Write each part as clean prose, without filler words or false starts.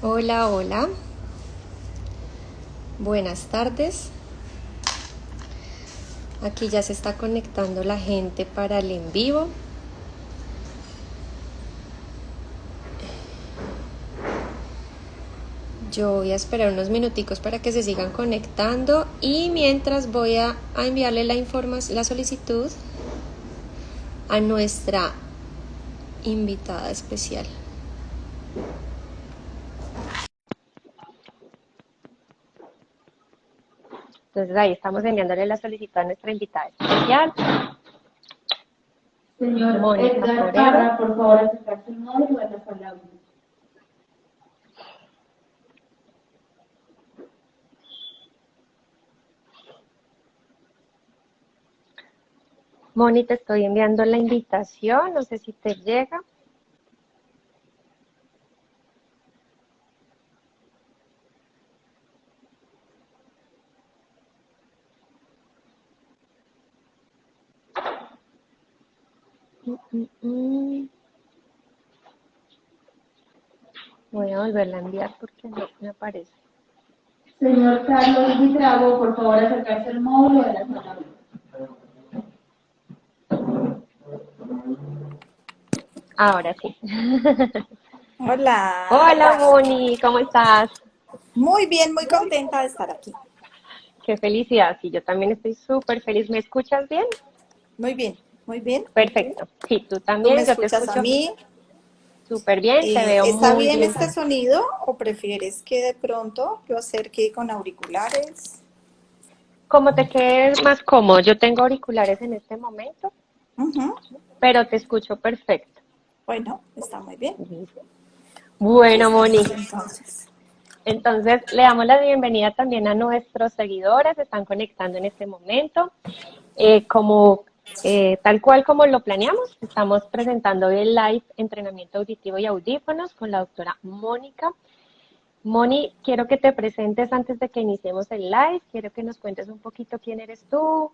Hola, hola. Buenas tardes. Aquí ya se está conectando la gente para el en vivo. Yo voy a esperar unos minuticos para que se sigan conectando y mientras voy a enviarle la información, la solicitud a nuestra invitada especial. Entonces ahí estamos enviándole la solicitud a nuestra invitada especial, Señor Mónica Edgar Forero. Parra, por favor, acercarse un módulo de la palabra. Moni, te estoy enviando la invitación, no sé si te llega. Voy a volverla a enviar porque no me aparece. Señor Carlos Buitrago, por favor, acercarse al módulo de la palabra. Ahora sí. Hola, Hola Moni, ¿cómo estás? muy bien, muy contenta de estar aquí. Qué felicidad, sí, yo también estoy súper feliz. ¿Me escuchas bien? Muy bien, muy bien. Perfecto. Sí, tú ¿Tú me también, yo te escuchas a escucho mí? súper bien, te veo ¿Está muy bien bien este también. sonido o prefieres que de pronto yo acerque con auriculares? Como te quedes más cómodo, yo tengo auriculares en este momento, Ujú. pero te escucho perfecto. Bueno, está muy bien. Listo. Aquí Bueno, Moni, estamos entonces. entonces le damos la bienvenida también a nuestros seguidores, se están conectando en este momento. Como tal cual como lo planeamos, estamos presentando el live entrenamiento auditivo y audífonos con la doctora Mónica. Moni, quiero que te presentes antes de que iniciemos el live, quiero que nos cuentes un poquito quién eres tú,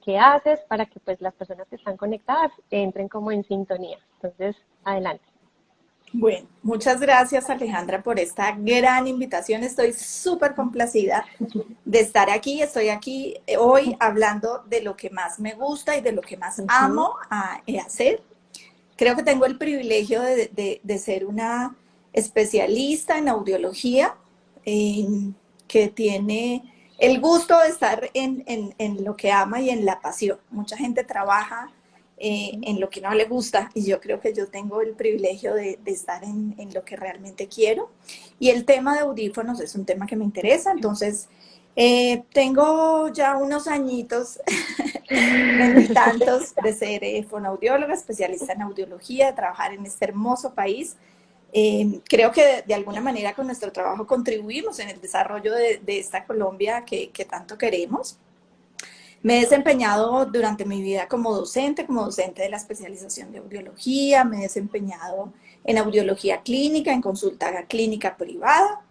qué haces, para que pues las personas que están conectadas entren como en sintonía. Entonces, adelante. Bueno, muchas gracias Alejandra por esta gran invitación. Estoy súper complacida de estar aquí. Estoy aquí hoy hablando de lo que más me gusta y de lo que más Ujú. amo hacer. Creo que tengo el privilegio de ser una especialista en audiología, que tiene el gusto de estar en lo que ama y en la pasión. Mucha gente trabaja en lo que no le gusta y yo creo que yo tengo el privilegio de estar en lo que realmente quiero. Y el tema de audífonos es un tema que me interesa, entonces tengo ya unos añitos, veintitantos, de ser fonoaudióloga, especialista en audiología, de trabajar en este hermoso país. Creo que de alguna manera con nuestro trabajo contribuimos en el desarrollo de esta Colombia que tanto queremos. Me he desempeñado durante mi vida como docente de la especialización de audiología, me he desempeñado en audiología clínica, en consulta clínica privada.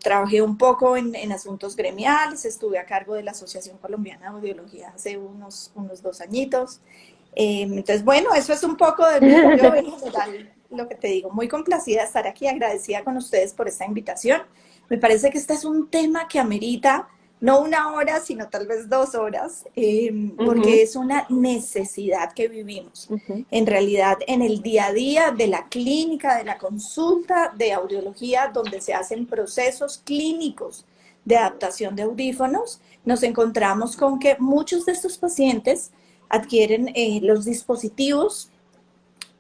Trabajé un poco en asuntos gremiales, estuve a cargo de la Asociación Colombiana de Audiología hace unos 2 añitos. Entonces, bueno, eso es un poco de mí. Yo en general, lo que te digo, muy complacida de estar aquí, agradecida con ustedes por esta invitación. Me parece que este es un tema que amerita no 1 hora, sino tal vez 2 horas, porque Ujú, es una necesidad que vivimos. ujú. En realidad, en el día a día de la clínica, de la consulta de audiología, donde se hacen procesos clínicos de adaptación de audífonos, nos encontramos con que muchos de estos pacientes adquieren los dispositivos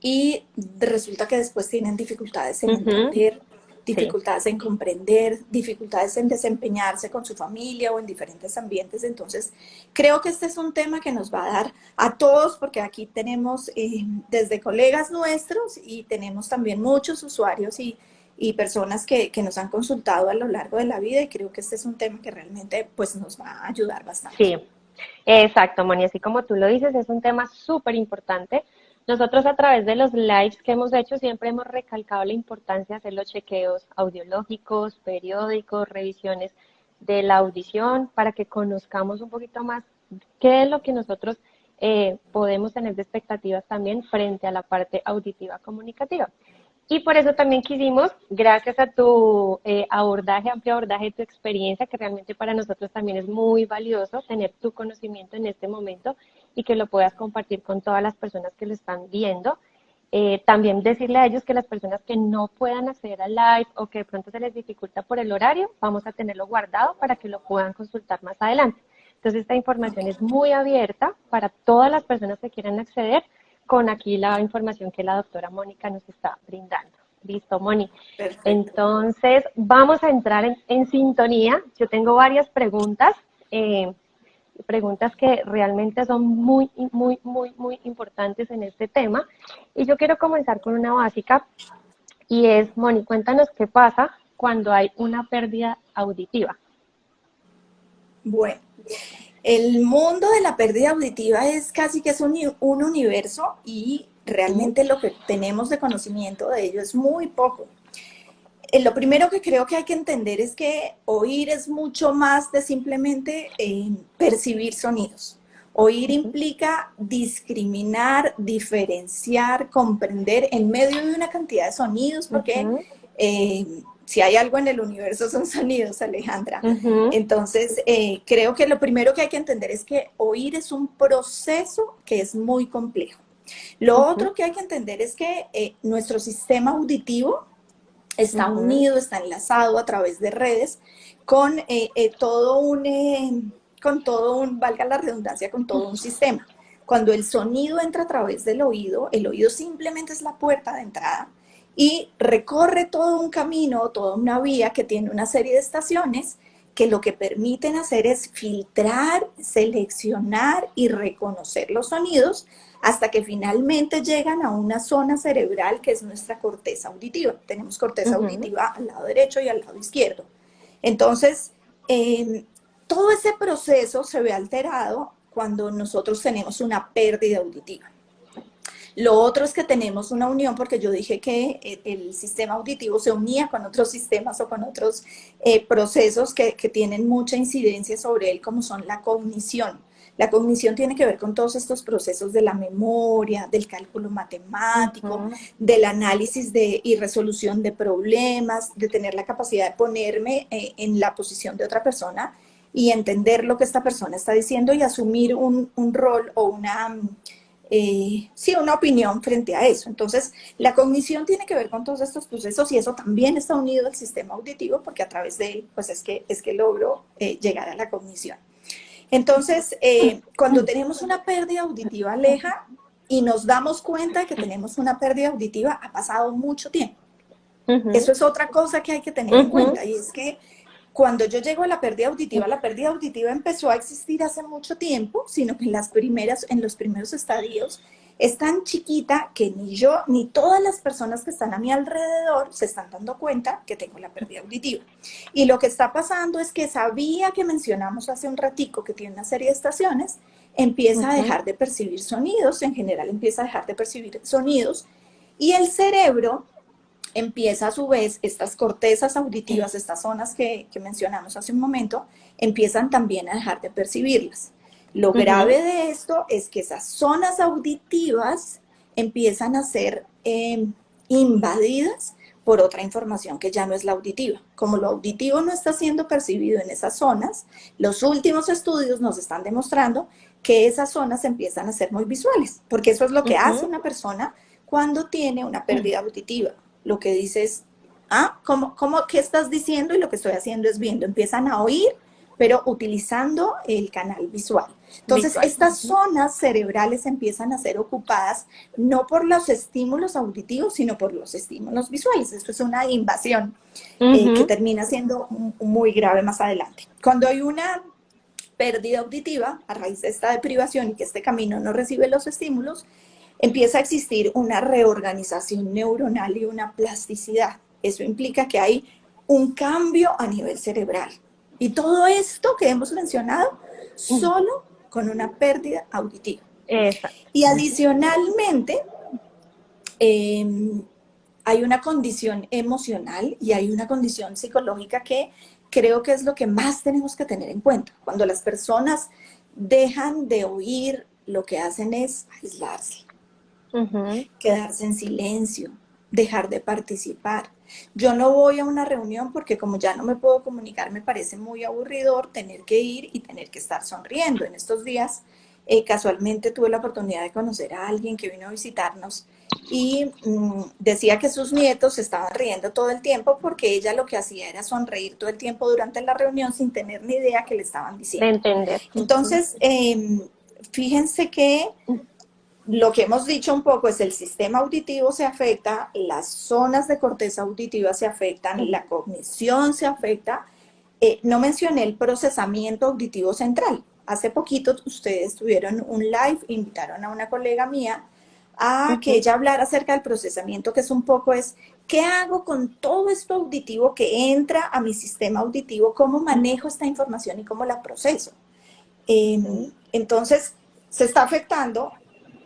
y resulta que después tienen dificultades en Ujú. entender, Sí. dificultades en comprender, dificultades en desempeñarse con su familia o en diferentes ambientes. Entonces, creo que este es un tema que nos va a dar a todos, porque aquí tenemos desde colegas nuestros y tenemos también muchos usuarios y personas que nos han consultado a lo largo de la vida, y creo que este es un tema que realmente pues nos va a ayudar bastante. Sí, exacto, Moni, así como tú lo dices, es un tema súper importante. Nosotros a través de los lives que hemos hecho siempre hemos recalcado la importancia de hacer los chequeos audiológicos, periódicos, revisiones de la audición para que conozcamos un poquito más qué es lo que nosotros podemos tener de expectativas también frente a la parte auditiva comunicativa. Y por eso también quisimos, gracias a tu abordaje, amplio abordaje, tu experiencia, que realmente para nosotros también es muy valioso tener tu conocimiento en este momento y que lo puedas compartir con todas las personas que lo están viendo. También decirle a ellos que las personas que no puedan acceder al live o que de pronto se les dificulta por el horario, vamos a tenerlo guardado para que lo puedan consultar más adelante. Entonces, esta información es muy abierta para todas las personas que quieran acceder con aquí la información que la doctora Mónica nos está brindando. Listo, Moni. Perfecto. Entonces, vamos a entrar en sintonía. Yo tengo varias preguntas, preguntas que realmente son muy importantes en este tema. Y yo quiero comenzar con una básica y es, Moni, cuéntanos qué pasa cuando hay una pérdida auditiva. Bueno, el mundo de la pérdida auditiva es casi que es un universo y realmente lo que tenemos de conocimiento de ello es muy poco. Lo primero que creo que hay que entender es que oír es mucho más de simplemente percibir sonidos. Oír implica discriminar, diferenciar, comprender en medio de una cantidad de sonidos, porque si hay algo en el universo son sonidos, Alejandra. Entonces, creo que lo primero que hay que entender es que oír es un proceso que es muy complejo. Lo otro que hay que entender es que nuestro sistema auditivo está unido, está enlazado a través de redes con todo un, valga la redundancia, con todo un sistema. Cuando el sonido entra a través del oído, el oído simplemente es la puerta de entrada y recorre todo un camino, toda una vía que tiene una serie de estaciones que lo que permiten hacer es filtrar, seleccionar y reconocer los sonidos hasta que finalmente llegan a una zona cerebral que es nuestra corteza auditiva. Tenemos corteza auditiva al lado derecho y al lado izquierdo. Entonces, todo ese proceso se ve alterado cuando nosotros tenemos una pérdida auditiva. Lo otro es que tenemos una unión, porque yo dije que el sistema auditivo se unía con otros sistemas o con otros procesos que tienen mucha incidencia sobre él, como son la cognición. La cognición tiene que ver con todos estos procesos de la memoria, del cálculo matemático, del análisis y resolución de problemas, de tener la capacidad de ponerme en la posición de otra persona y entender lo que esta persona está diciendo y asumir un rol o una opinión frente a eso. Entonces, la cognición tiene que ver con todos estos procesos y eso también está unido al sistema auditivo porque a través de él, pues es que logro llegar a la cognición. Entonces, cuando tenemos una pérdida auditiva, Aleja, y nos damos cuenta de que tenemos una pérdida auditiva, ha pasado mucho tiempo. Eso es otra cosa que hay que tener en cuenta, y es que cuando yo llego a la pérdida auditiva empezó a existir hace mucho tiempo, sino que en los primeros estadios es tan chiquita que ni yo ni todas las personas que están a mi alrededor se están dando cuenta que tengo la pérdida auditiva. Y lo que está pasando es que esa vía que mencionamos hace un ratico, que tiene una serie de estaciones, empieza a dejar de percibir sonidos, en general empieza a dejar de percibir sonidos, y el cerebro empieza a su vez, estas cortezas auditivas, estas zonas que mencionamos hace un momento, empiezan también a dejar de percibirlas. Lo grave de esto es que esas zonas auditivas empiezan a ser invadidas por otra información que ya no es la auditiva. Como lo auditivo no está siendo percibido en esas zonas, los últimos estudios nos están demostrando que esas zonas empiezan a ser muy visuales, porque eso es lo que hace una persona cuando tiene una pérdida auditiva. Lo que dices, ¿qué estás diciendo? Y lo que estoy haciendo es viendo. Empiezan a oír, pero utilizando el canal visual. Entonces, estas zonas cerebrales empiezan a ser ocupadas no por los estímulos auditivos, sino por los estímulos visuales. Esto es una invasión que termina siendo muy grave más adelante. Cuando hay una pérdida auditiva, a raíz de esta deprivación y que este camino no recibe los estímulos, empieza a existir una reorganización neuronal y una plasticidad. Eso implica que hay un cambio a nivel cerebral. Y todo esto que hemos mencionado solo con una pérdida auditiva. Y adicionalmente, hay una condición emocional y hay una condición psicológica que creo que es lo que más tenemos que tener en cuenta. Cuando las personas dejan de oír, lo que hacen es aislarse. Quedarse en silencio, dejar de participar. Yo no voy a una reunión porque como ya no me puedo comunicar, me parece muy aburridor tener que ir y tener que estar sonriendo. En estos días, casualmente tuve la oportunidad de conocer a alguien que vino a visitarnos y decía que sus nietos estaban riendo todo el tiempo porque ella lo que hacía era sonreír todo el tiempo durante la reunión sin tener ni idea qué le estaban De diciendo. entender. Entonces, fíjense que lo que hemos dicho un poco es el sistema auditivo se afecta, las zonas de corteza auditiva se afectan, la cognición se afecta. No mencioné el procesamiento auditivo central. Hace poquito ustedes tuvieron un live, invitaron a una colega mía a que ella hablara acerca del procesamiento, que es un poco ¿qué hago con todo esto auditivo que entra a mi sistema auditivo? ¿Cómo manejo esta información y cómo la proceso? Entonces, se está afectando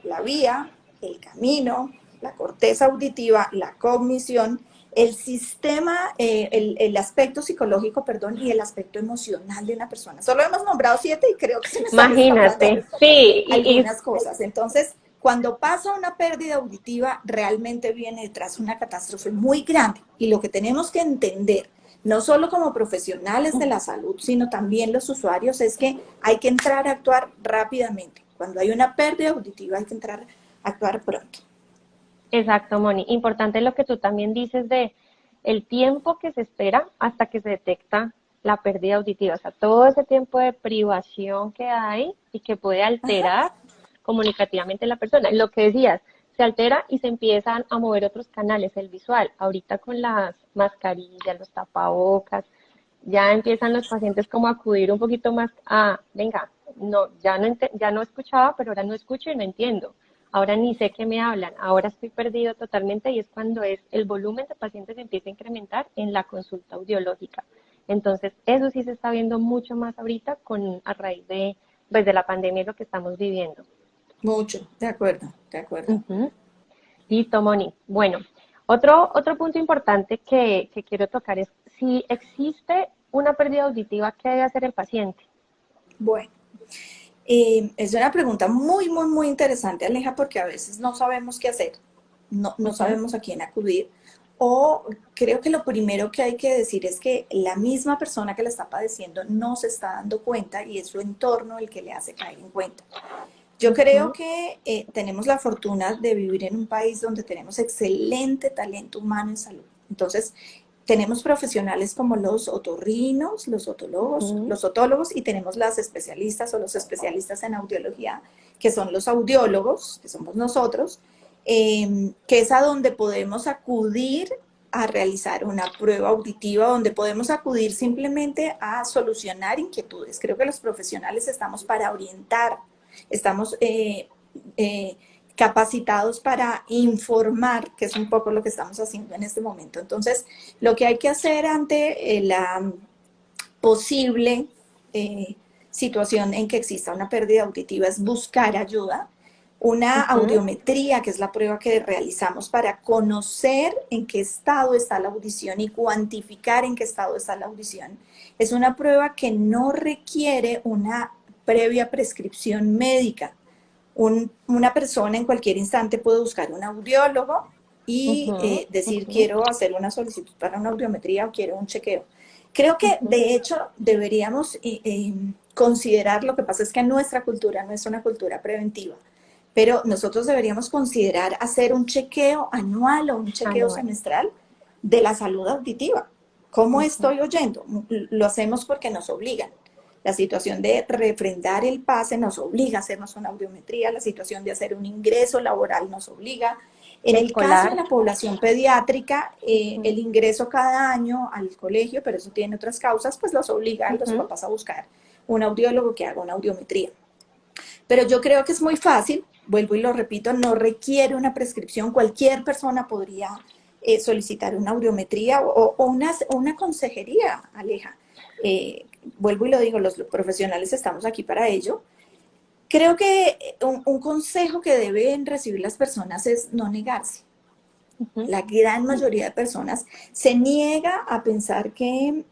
la vía, el camino, la corteza auditiva, la cognición, el sistema, el aspecto psicológico, perdón, y el aspecto emocional de una persona. Solo hemos nombrado 7 y creo que se me están escapando Imagínate, sí, algunas cosas. Entonces, cuando pasa una pérdida auditiva, realmente viene detrás una catástrofe muy grande. Y lo que tenemos que entender, no solo como profesionales de la salud, sino también los usuarios, es que hay que entrar a actuar rápidamente. Cuando hay una pérdida auditiva hay que entrar a actuar pronto. exacto, Moni. Importante lo que tú también dices de el tiempo que se espera hasta que se detecta la pérdida auditiva. O sea, todo ese tiempo de privación que hay y que puede Ajá. alterar comunicativamente la persona. Lo que decías, se altera y se empiezan a mover otros canales, el visual. Ahorita con las mascarillas, los tapabocas, ya empiezan los pacientes como a acudir un poquito más a, venga, no, ya no escuchaba, pero ahora no escucho y no entiendo. Ahora ni sé qué me hablan, ahora estoy perdido totalmente y es cuando el volumen de pacientes empieza a incrementar en la consulta audiológica. Entonces, eso sí se está viendo mucho más ahorita a raíz pues, de la pandemia y lo que estamos viviendo. Mucho, de acuerdo, de acuerdo. Ujú. Listo, Moni. Bueno, otro punto importante que quiero tocar es si existe una pérdida auditiva, ¿qué debe hacer el paciente? Bueno, es una pregunta muy, muy, muy interesante, Aleja, porque a veces no sabemos qué hacer, no sabemos a quién acudir. O creo que lo primero que hay que decir es que la misma persona que la está padeciendo no se está dando cuenta y es su entorno el que le hace caer en cuenta. Yo creo que tenemos la fortuna de vivir en un país donde tenemos excelente talento humano en salud. Entonces, tenemos profesionales como los otorrinos, los otólogos y tenemos las especialistas o los especialistas en audiología, que son los audiólogos, que somos nosotros, que es a donde podemos acudir a realizar una prueba auditiva, donde podemos acudir simplemente a solucionar inquietudes. Creo que los profesionales estamos para orientar, estamos capacitados para informar, que es un poco lo que estamos haciendo en este momento. Entonces, lo que hay que hacer ante la posible situación en que exista una pérdida auditiva es buscar ayuda. Una audiometría, que es la prueba que realizamos para conocer en qué estado está la audición y cuantificar en qué estado está la audición, es una prueba que no requiere una previa prescripción médica. Una persona en cualquier instante puede buscar un audiólogo y decir quiero hacer una solicitud para una audiometría o quiero un chequeo. Creo que de hecho deberíamos considerar, lo que pasa es que nuestra cultura no es una cultura preventiva, pero nosotros deberíamos considerar hacer un chequeo anual o un chequeo semestral de la salud auditiva. ¿Cómo estoy oyendo? Lo hacemos porque nos obligan. La situación de refrendar el pase nos obliga a hacernos una audiometría, la situación de hacer un ingreso laboral nos obliga. En el caso de la población pediátrica, el ingreso cada año al colegio, pero eso tiene otras causas, pues los obliga a los papás a buscar un audiólogo que haga una audiometría. Pero yo creo que es muy fácil, vuelvo y lo repito, no requiere una prescripción, cualquier persona podría solicitar una audiometría o una consejería, Aleja. Vuelvo y lo digo, los profesionales estamos aquí para ello. Creo que un consejo que deben recibir las personas es no negarse. La gran mayoría de personas se niega a pensar que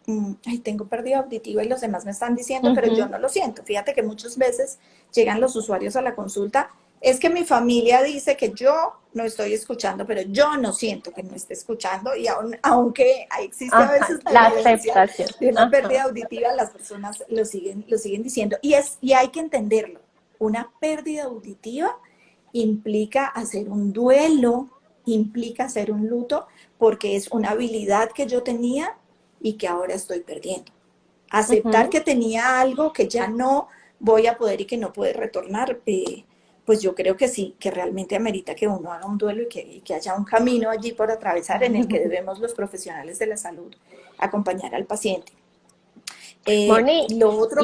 ay, tengo pérdida auditiva y los demás me están diciendo, pero yo no lo siento. Fíjate que muchas veces llegan los usuarios a la consulta es que mi familia dice que yo no estoy escuchando, pero yo no siento que no esté escuchando y aunque existe a Ajá, veces la la evidencia aceptación. de una pérdida Ajá. auditiva, las personas lo siguen diciendo y hay que entenderlo. Una pérdida auditiva implica hacer un duelo, implica hacer un luto, porque es una habilidad que yo tenía y que ahora estoy perdiendo. Aceptar Ujú. que tenía algo que ya no voy a poder y que no puede retornar, pues yo creo que sí, que realmente amerita que uno haga un duelo y que haya un camino allí por atravesar en el que debemos los profesionales de la salud acompañar al paciente. Moni, y Lo otro,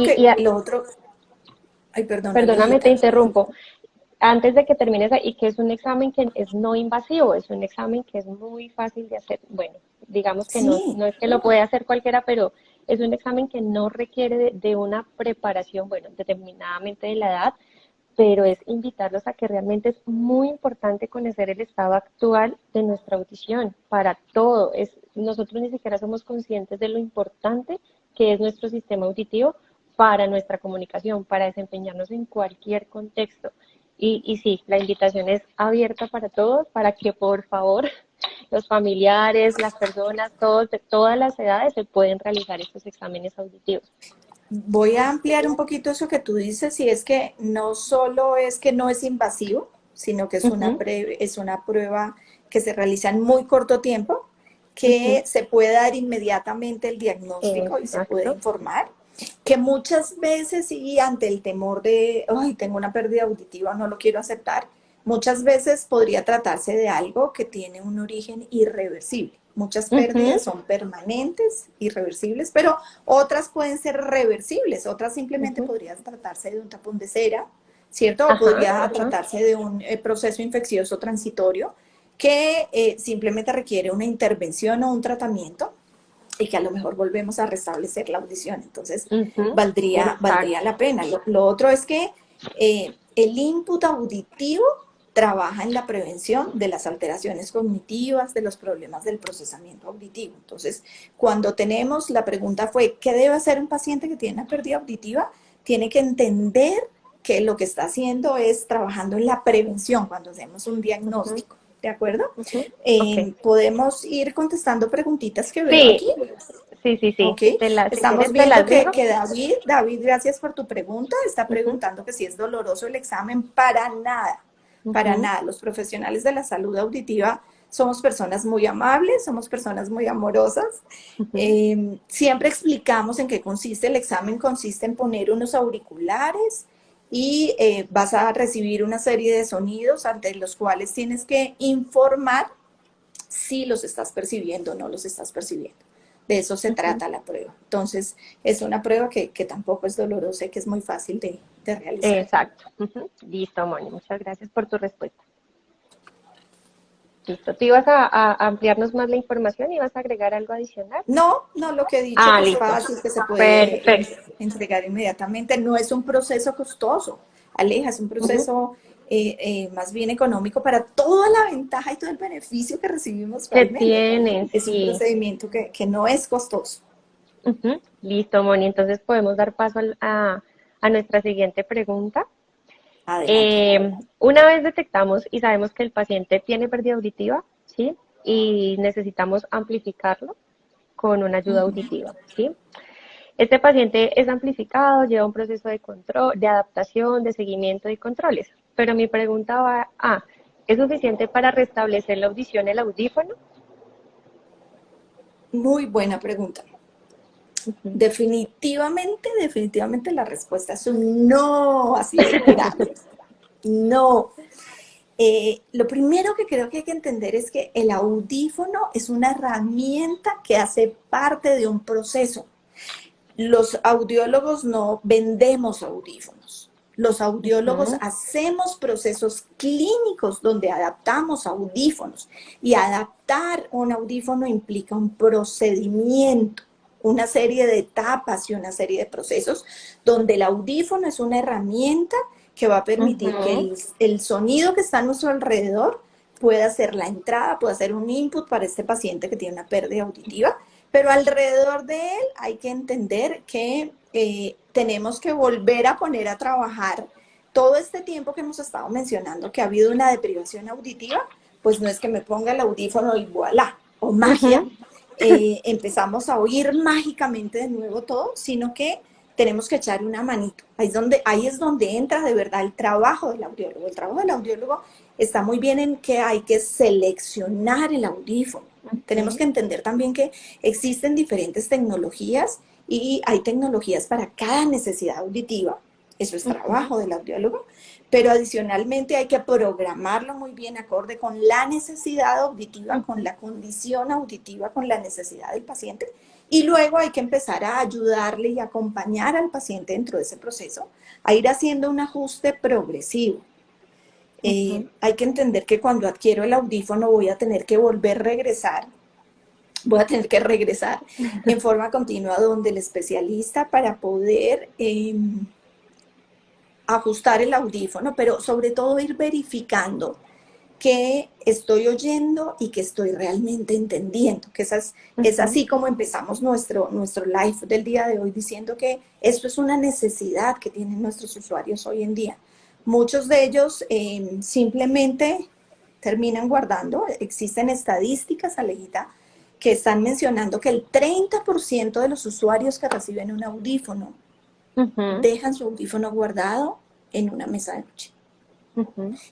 ay, perdona, perdóname, te Alejita. interrumpo. Antes de que termines, y que es un examen que es no invasivo, es un examen que es muy fácil de hacer. Bueno, digamos que no, Sí, no es que lo puede hacer cualquiera, pero es un examen que no requiere de una preparación, bueno, determinadamente de la edad, pero es invitarlos a que realmente es muy importante conocer el estado actual de nuestra audición para todo. Nosotros ni siquiera somos conscientes de lo importante que es nuestro sistema auditivo para nuestra comunicación, para desempeñarnos en cualquier contexto. Y sí, la invitación es abierta para todos, para que por favor los familiares, las personas, todos de todas las edades se pueden realizar estos exámenes auditivos. voy a ampliar un poquito eso que tú dices, y es que no solo es que no es invasivo, sino que Ujú, es una prueba que se realiza en muy corto tiempo, que ujú, se puede dar inmediatamente el diagnóstico y se puede exacto. informar, que muchas veces y ante el temor de, ay, tengo una pérdida auditiva, no lo quiero aceptar, muchas veces podría tratarse de algo que tiene un origen irreversible. Muchas Ujú, pérdidas son permanentes, irreversibles, pero otras pueden ser reversibles, otras simplemente ujú. podrían tratarse de un tapón de cera, ¿cierto? O Ajá, podría ajá. tratarse de un proceso infeccioso transitorio que simplemente requiere una intervención o un tratamiento y que a lo mejor volvemos a restablecer la audición. Entonces, Ujú, valdría exacto. la pena. Lo otro es que el input auditivo trabaja en la prevención de las alteraciones cognitivas, de los problemas del procesamiento auditivo. Entonces, cuando tenemos, la pregunta fue, ¿qué debe hacer un paciente que tiene una pérdida auditiva? Tiene que entender que lo que está haciendo es trabajando en la prevención cuando hacemos un Ujú, diagnóstico. ¿De acuerdo? ujú. Ok. Podemos ir contestando preguntitas que veo Sí, aquí. sí. Ok, Si estamos quieres te viendo las digo. que David, gracias por tu pregunta, está Ujú, preguntando que si es doloroso el examen. Para nada, para ujú, nada. Los profesionales de la salud auditiva somos personas muy amables, somos personas muy amorosas. ujú. Siempre explicamos en qué consiste el examen. Consiste en poner unos auriculares y vas a recibir una serie de sonidos ante los cuales tienes que informar si los estás percibiendo o no los estás percibiendo. De eso se Ujú. trata la prueba. Entonces, es una prueba que tampoco es dolorosa y que es muy fácil de realizar. Exacto. Ujú. Listo, Moni. Muchas gracias por tu respuesta. Listo. ¿Tú ibas a ampliarnos más la información y vas a agregar algo adicional? No, no, lo que he dicho Ah, que es listo. fácil, que se puede Perfecto. entregar inmediatamente. No es un proceso costoso, Aleja, es un Ujú. proceso más bien económico para toda la ventaja y todo el beneficio que recibimos ¿Qué realmente. tienes? Es un Sí. procedimiento que no es costoso. Ujú. Listo, Moni. Entonces podemos dar paso a nuestra siguiente pregunta. Adelante. Una vez detectamos y sabemos que el paciente tiene pérdida auditiva, ¿sí? Y necesitamos amplificarlo con una ayuda auditiva, ¿sí? Este paciente es amplificado, lleva un proceso de control, de adaptación, de seguimiento y controles. Pero mi pregunta va a, ¿es suficiente para restablecer la audición el audífono? Muy buena pregunta. Ujú. Definitivamente la respuesta es un no, así de grande. No. Lo primero que creo que hay que entender es que el audífono es una herramienta que hace parte de un proceso. Los audiólogos no vendemos audífonos. Los audiólogos Ujú, hacemos procesos clínicos donde adaptamos audífonos y adaptar un audífono implica un procedimiento, una serie de etapas y una serie de procesos donde el audífono es una herramienta que va a permitir que ujú, el sonido que está a nuestro alrededor pueda ser la entrada, pueda ser un input para este paciente que tiene una pérdida auditiva, pero alrededor de él hay que entender que tenemos que volver a poner a trabajar todo este tiempo que hemos estado mencionando que ha habido una deprivación auditiva, pues no es que me ponga el audífono y voilà, o magia, empezamos a oír mágicamente de nuevo todo, sino que tenemos que echar una manito. Ahí es donde entra de verdad el trabajo del audiólogo. El trabajo del audiólogo está muy bien en que hay que seleccionar el audífono. Tenemos que entender también que existen diferentes tecnologías y hay tecnologías para cada necesidad auditiva. Eso es trabajo del audiólogo, pero adicionalmente hay que programarlo muy bien acorde con la necesidad auditiva, con la condición auditiva, con la necesidad del paciente, y luego hay que empezar a ayudarle y acompañar al paciente dentro de ese proceso, a ir haciendo un ajuste progresivo. Hay que entender que cuando adquiero el audífono voy a tener que regresar en forma continua donde el especialista para poder ajustar el audífono, pero sobre todo ir verificando que estoy oyendo y que estoy realmente entendiendo, que es así como empezamos nuestro live del día de hoy, diciendo que esto es una necesidad que tienen nuestros usuarios hoy en día. Muchos de ellos simplemente terminan guardando. Existen estadísticas, Alejita, que están mencionando que el 30% de los usuarios que reciben un audífono dejan su audífono guardado en una mesa de noche.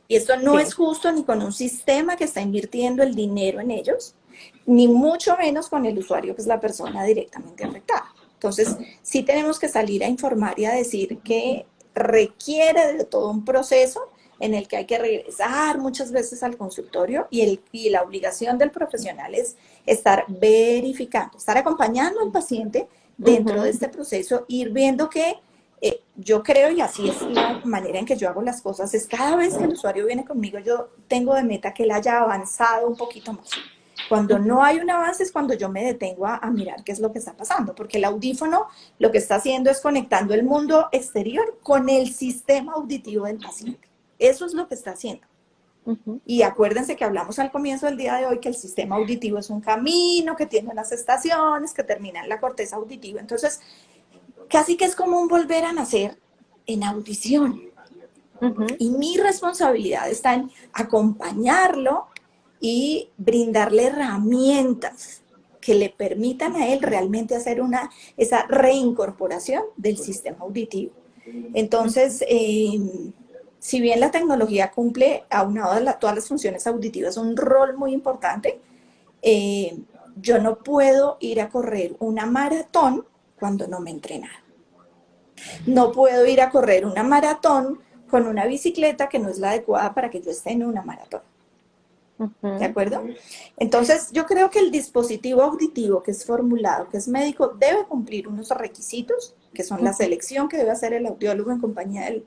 Y esto no es justo ni con un sistema que está invirtiendo el dinero en ellos, ni mucho menos con el usuario, que es la persona directamente afectada. Entonces, sí tenemos que salir a informar y a decir que requiere de todo un proceso en el que hay que regresar muchas veces al consultorio y la obligación del profesional es estar verificando, estar acompañando al paciente dentro de este proceso, ir viendo que yo creo, y así es la manera en que yo hago las cosas, es cada vez que el usuario viene conmigo, yo tengo de meta que él haya avanzado un poquito más. Cuando no hay un avance es cuando yo me detengo a mirar qué es lo que está pasando, porque el audífono lo que está haciendo es conectando el mundo exterior con el sistema auditivo del paciente. Eso es lo que está haciendo. Y acuérdense que hablamos al comienzo del día de hoy que el sistema auditivo es un camino que tiene unas estaciones que terminan en la corteza auditiva. Entonces, casi que es como un volver a nacer en audición. Y mi responsabilidad está en acompañarlo y brindarle herramientas que le permitan a él realmente hacer esa reincorporación del sistema auditivo. Entonces, si bien la tecnología cumple, aunado a todas las funciones auditivas, un rol muy importante, yo no puedo ir a correr una maratón cuando no me he entrenado. No puedo ir a correr una maratón con una bicicleta que no es la adecuada para que yo esté en una maratón. ¿De acuerdo? Entonces, yo creo que el dispositivo auditivo que es formulado, que es médico, debe cumplir unos requisitos, que son la selección que debe hacer el audiólogo en compañía del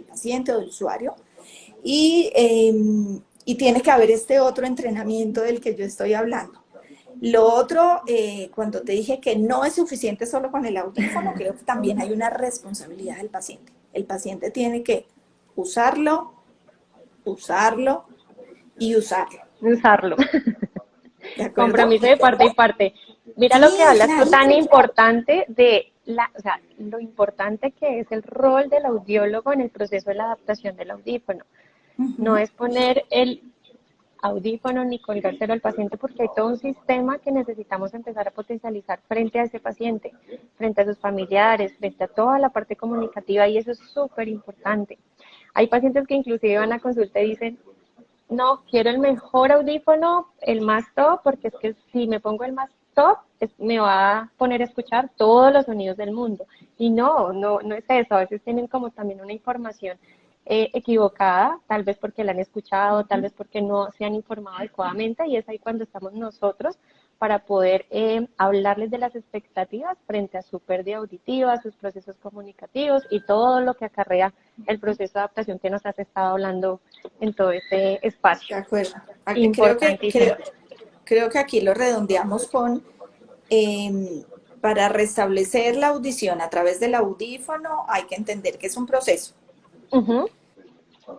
paciente o del usuario, y tiene que haber este otro entrenamiento del que yo estoy hablando. Lo otro, cuando te dije que no es suficiente solo con el audífono, creo que también hay una responsabilidad del paciente. El paciente tiene que usarlo y usarlo. Usarlo. ¿De Compromiso de parte y parte. Mira lo que hablas tú tan importante de o sea, lo importante que es el rol del audiólogo en el proceso de la adaptación del audífono. No es poner el audífono ni colgárselo al paciente porque hay todo un sistema que necesitamos empezar a potencializar frente a ese paciente, frente a sus familiares, frente a toda la parte comunicativa y eso es súper importante. Hay pacientes que inclusive van a consulta y dicen, no, quiero el mejor audífono, el más top, porque es que si me pongo el más top, me va a poner a escuchar todos los sonidos del mundo. Y no es eso. A veces tienen como también una información equivocada, tal vez porque la han escuchado, tal vez porque no se han informado adecuadamente, y es ahí cuando estamos nosotros para poder hablarles de las expectativas frente a su pérdida auditiva, sus procesos comunicativos y todo lo que acarrea el proceso de adaptación que nos has estado hablando en todo este espacio. De acuerdo. Importantísimo. Creo que aquí lo redondeamos con, para restablecer la audición a través del audífono, hay que entender que es un proceso.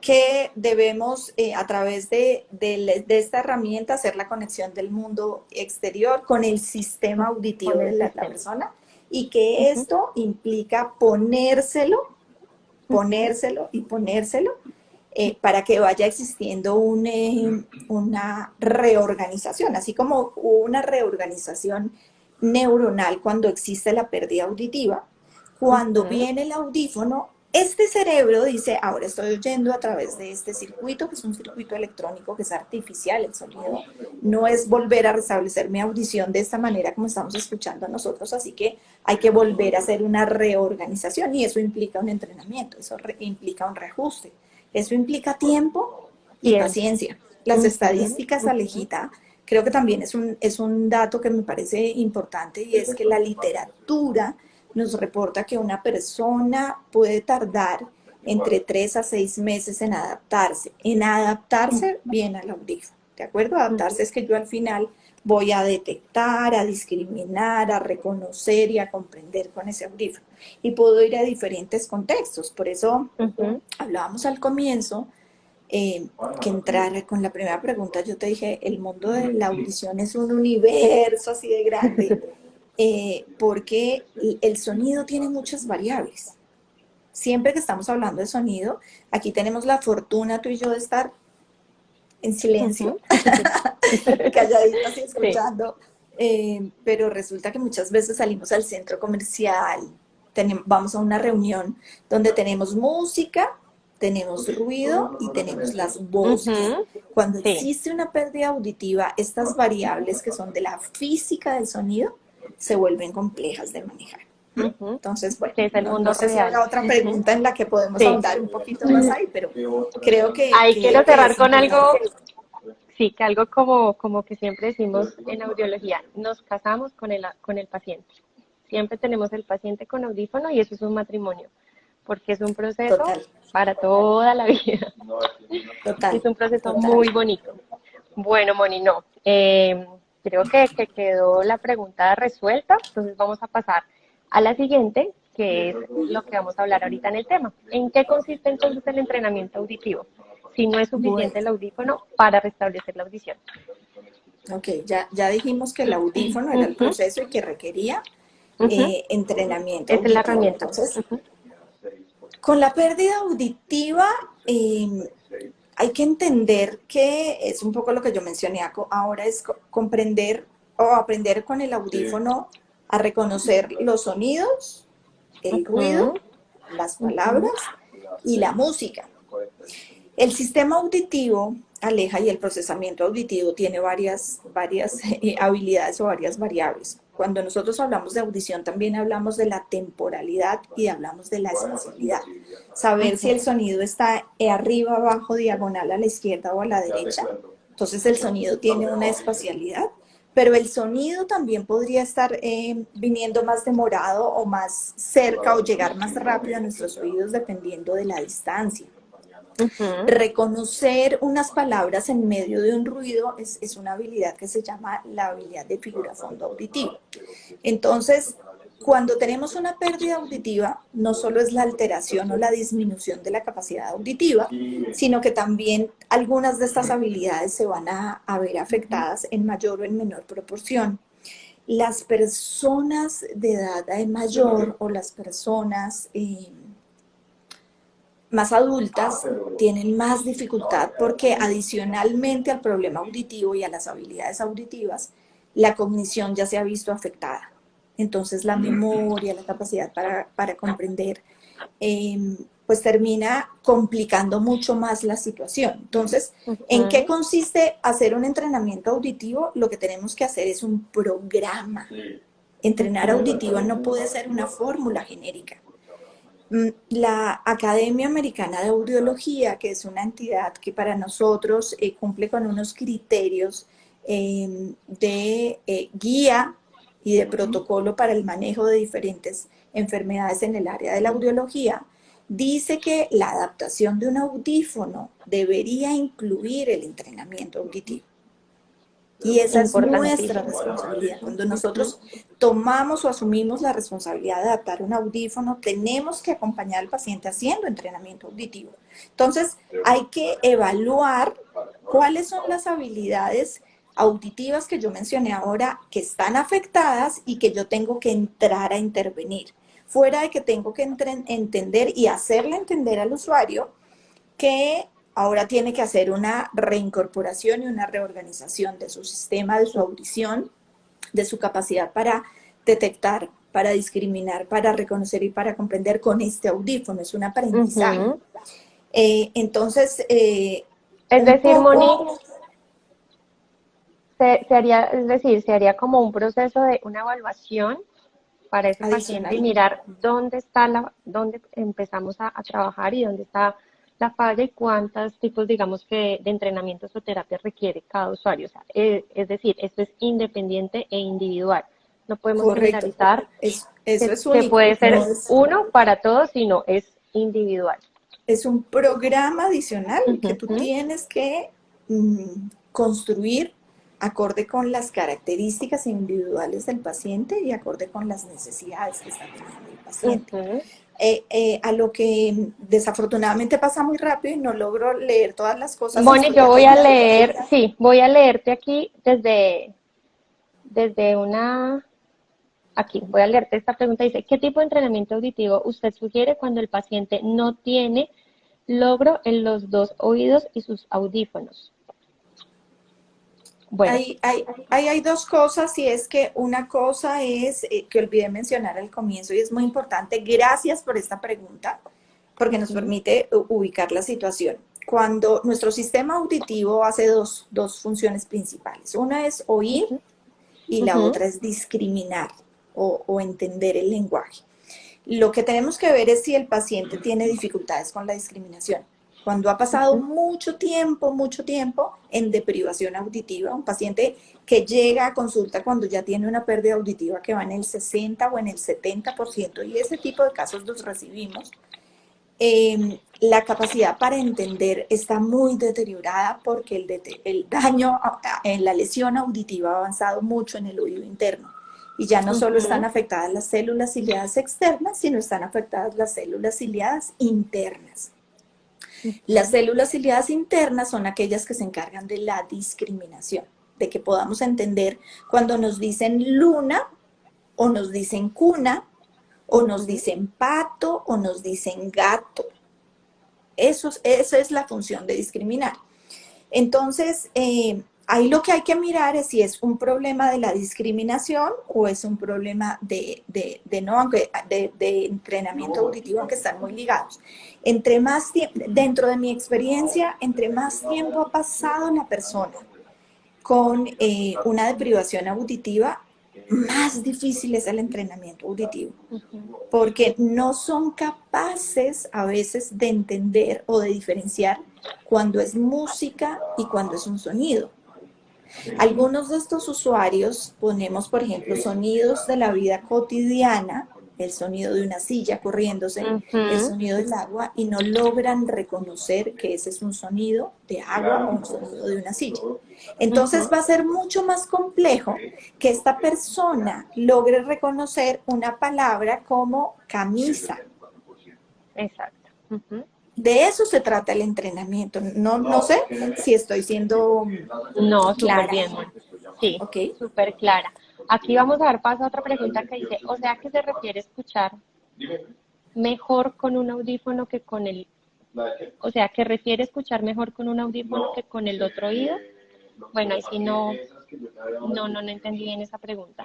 Que debemos a través de esta herramienta hacer la conexión del mundo exterior con el sistema auditivo de la persona y que esto implica ponérselo ponérselo y ponérselo para que vaya existiendo una reorganización, así como hubo una reorganización neuronal cuando existe la pérdida auditiva. Cuando viene el audífono, este cerebro dice, ahora estoy oyendo a través de este circuito, que es un circuito electrónico, que es artificial, el sonido no es volver a restablecer mi audición de esta manera como estamos escuchando a nosotros, así que hay que volver a hacer una reorganización y eso implica un entrenamiento, eso implica un reajuste, eso implica tiempo y paciencia. Las estadísticas, Alejita, creo que también es un dato que me parece importante y es que la literatura nos reporta que una persona puede tardar entre 3 a 6 meses en adaptarse bien al audífono, ¿de acuerdo? Adaptarse es que yo al final voy a detectar, a discriminar, a reconocer y a comprender con ese audífono. Y puedo ir a diferentes contextos, por eso hablábamos al comienzo, que entrar con la primera pregunta, yo te dije, el mundo de la audición es un universo así de grande. Porque el sonido tiene muchas variables. Siempre que estamos hablando de sonido, aquí tenemos la fortuna tú y yo de estar en silencio, calladitos así escuchando, pero resulta que muchas veces salimos al centro comercial, vamos a una reunión donde tenemos música, tenemos ruido y tenemos las voces. Cuando existe una pérdida auditiva, estas variables que son de la física del sonido, se vuelven complejas de manejar. Entonces, bueno, no sé si habrá otra pregunta en la que podemos ahondar un poquito más ahí, pero creo que... Ahí quiero cerrar con algo, sí, que algo como que siempre decimos en audiología, nos casamos con el paciente. Siempre tenemos el paciente con audífono y eso es un matrimonio, porque es un proceso para toda la vida. Es un proceso muy bonito. Bueno, Moni, no. Creo que quedó la pregunta resuelta, entonces vamos a pasar a la siguiente, que es lo que vamos a hablar ahorita en el tema. ¿En qué consiste entonces el entrenamiento auditivo? Si no es suficiente el audífono para restablecer la audición. Ok, ya dijimos que el audífono era el proceso y que requería entrenamiento. Esa es la herramienta. Entonces, con la pérdida auditiva, hay que entender que es un poco lo que yo mencioné ahora, es comprender o aprender con el audífono a reconocer los sonidos, el ruido, las palabras y la música. El sistema auditivo, Aleja, y el procesamiento auditivo tiene varias habilidades o varias variables. Cuando nosotros hablamos de audición también hablamos de la temporalidad y hablamos de la espacialidad. Saber si el sonido está arriba, abajo, diagonal, a la izquierda o a la derecha. Entonces el sonido tiene una espacialidad, pero el sonido también podría estar viniendo más demorado o más cerca o llegar más rápido a nuestros oídos dependiendo de la distancia. Reconocer unas palabras en medio de un ruido es una habilidad que se llama la habilidad de figura-fondo auditivo. Entonces, cuando tenemos una pérdida auditiva, no solo es la alteración o la disminución de la capacidad auditiva, sino que también algunas de estas habilidades se van a ver afectadas en mayor o en menor proporción. Las personas de edad mayor o las personas más adultas tienen más dificultad porque adicionalmente al problema auditivo y a las habilidades auditivas, la cognición ya se ha visto afectada. Entonces la memoria, la capacidad para comprender, pues termina complicando mucho más la situación. Entonces, ¿en qué consiste hacer un entrenamiento auditivo? Lo que tenemos que hacer es un programa. Entrenar auditivo no puede ser una fórmula genérica. La Academia Americana de Audiología, que es una entidad que para nosotros cumple con unos criterios de guía y de protocolo para el manejo de diferentes enfermedades en el área de la audiología, dice que la adaptación de un audífono debería incluir el entrenamiento auditivo. Y esa es nuestra responsabilidad. Cuando nosotros tomamos o asumimos la responsabilidad de adaptar un audífono, tenemos que acompañar al paciente haciendo entrenamiento auditivo. Entonces, hay que evaluar cuáles son las habilidades auditivas que yo mencioné ahora que están afectadas y que yo tengo que entrar a intervenir. fuera de que tengo que entender y hacerle entender al usuario que ahora tiene que hacer una reincorporación y una reorganización de su sistema, de su audición, de su capacidad para detectar, para discriminar, para reconocer y para comprender con este audífono. Es un aprendizaje. Ujú. Entonces, Es un decir, Moni, poco, se haría, es decir, se haría como un proceso de una evaluación para ese paciente y adicional. mirar dónde está dónde empezamos a trabajar y dónde está la falla y cuántos tipos, digamos, que de entrenamientos o terapias requiere cada usuario. O sea, es decir, esto es independiente e individual. No podemos Correcto. generalizar Eso es que único. puede No ser es, uno para todos, sino es individual. es un programa adicional que tú Ujú, tienes que construir acorde con las características individuales del paciente y acorde con las necesidades que está teniendo el paciente. ujú. A lo que desafortunadamente pasa muy rápido y no logro leer todas las cosas, Moni, estoy yo de voy a acuerdo. leer, sí, voy a leerte aquí desde una, aquí, voy a leerte esta pregunta. Dice, ¿qué tipo de entrenamiento auditivo usted sugiere cuando el paciente no tiene logro en los dos oídos y sus audífonos? Bueno, Hay dos cosas y es que una cosa es que olvidé mencionar al comienzo y es muy importante. Gracias por esta pregunta porque nos ujú, permite ubicar la situación. Cuando nuestro sistema auditivo hace dos funciones principales. Una es oír ujú, y la ujú, otra es discriminar o entender el lenguaje. Lo que tenemos que ver es si el paciente tiene dificultades con la discriminación. Cuando ha pasado ujú, mucho tiempo en deprivación auditiva, un paciente que llega a consulta cuando ya tiene una pérdida auditiva que va en el 60 o en el 70%, y ese tipo de casos los recibimos, la capacidad para entender está muy deteriorada porque el daño en la lesión auditiva ha avanzado mucho en el oído interno. Y ya no solo están ujú, afectadas las células ciliadas externas, sino están afectadas las células ciliadas internas. Las ujú. células ciliadas internas son aquellas que se encargan de la discriminación, de que podamos entender cuando nos dicen luna o nos dicen cuna o nos Ujú. dicen pato o nos dicen gato. Esa es la función de discriminar. Entonces, ahí lo que hay que mirar es si es un problema de la discriminación o es un problema no, aunque de entrenamiento auditivo, aunque están muy ligados. Entre más dentro de mi experiencia, entre más tiempo ha pasado la persona con una deprivación auditiva, más difícil es el entrenamiento auditivo porque no son capaces a veces de entender o de diferenciar cuando es música y cuando es un sonido. Algunos de estos usuarios ponemos, por ejemplo, sonidos de la vida cotidiana, el sonido de una silla corriéndose, el Ujú, sonido del agua, y no logran reconocer que ese es un sonido de agua o un sonido de una silla. Entonces ujú. va a ser mucho más complejo que esta persona logre reconocer una palabra como camisa. Exacto. Ujú. De eso se trata el entrenamiento. No sé si estoy siendo No, súper clara. bien, Moni. Sí, ¿Ok? súper clara. Aquí vamos a dar paso a otra pregunta que dice, o sea, que se refiere escuchar mejor con un audífono que con el, o sea, que refiere escuchar mejor con un audífono que con el otro oído. Bueno, ahí sí no entendí bien esa pregunta.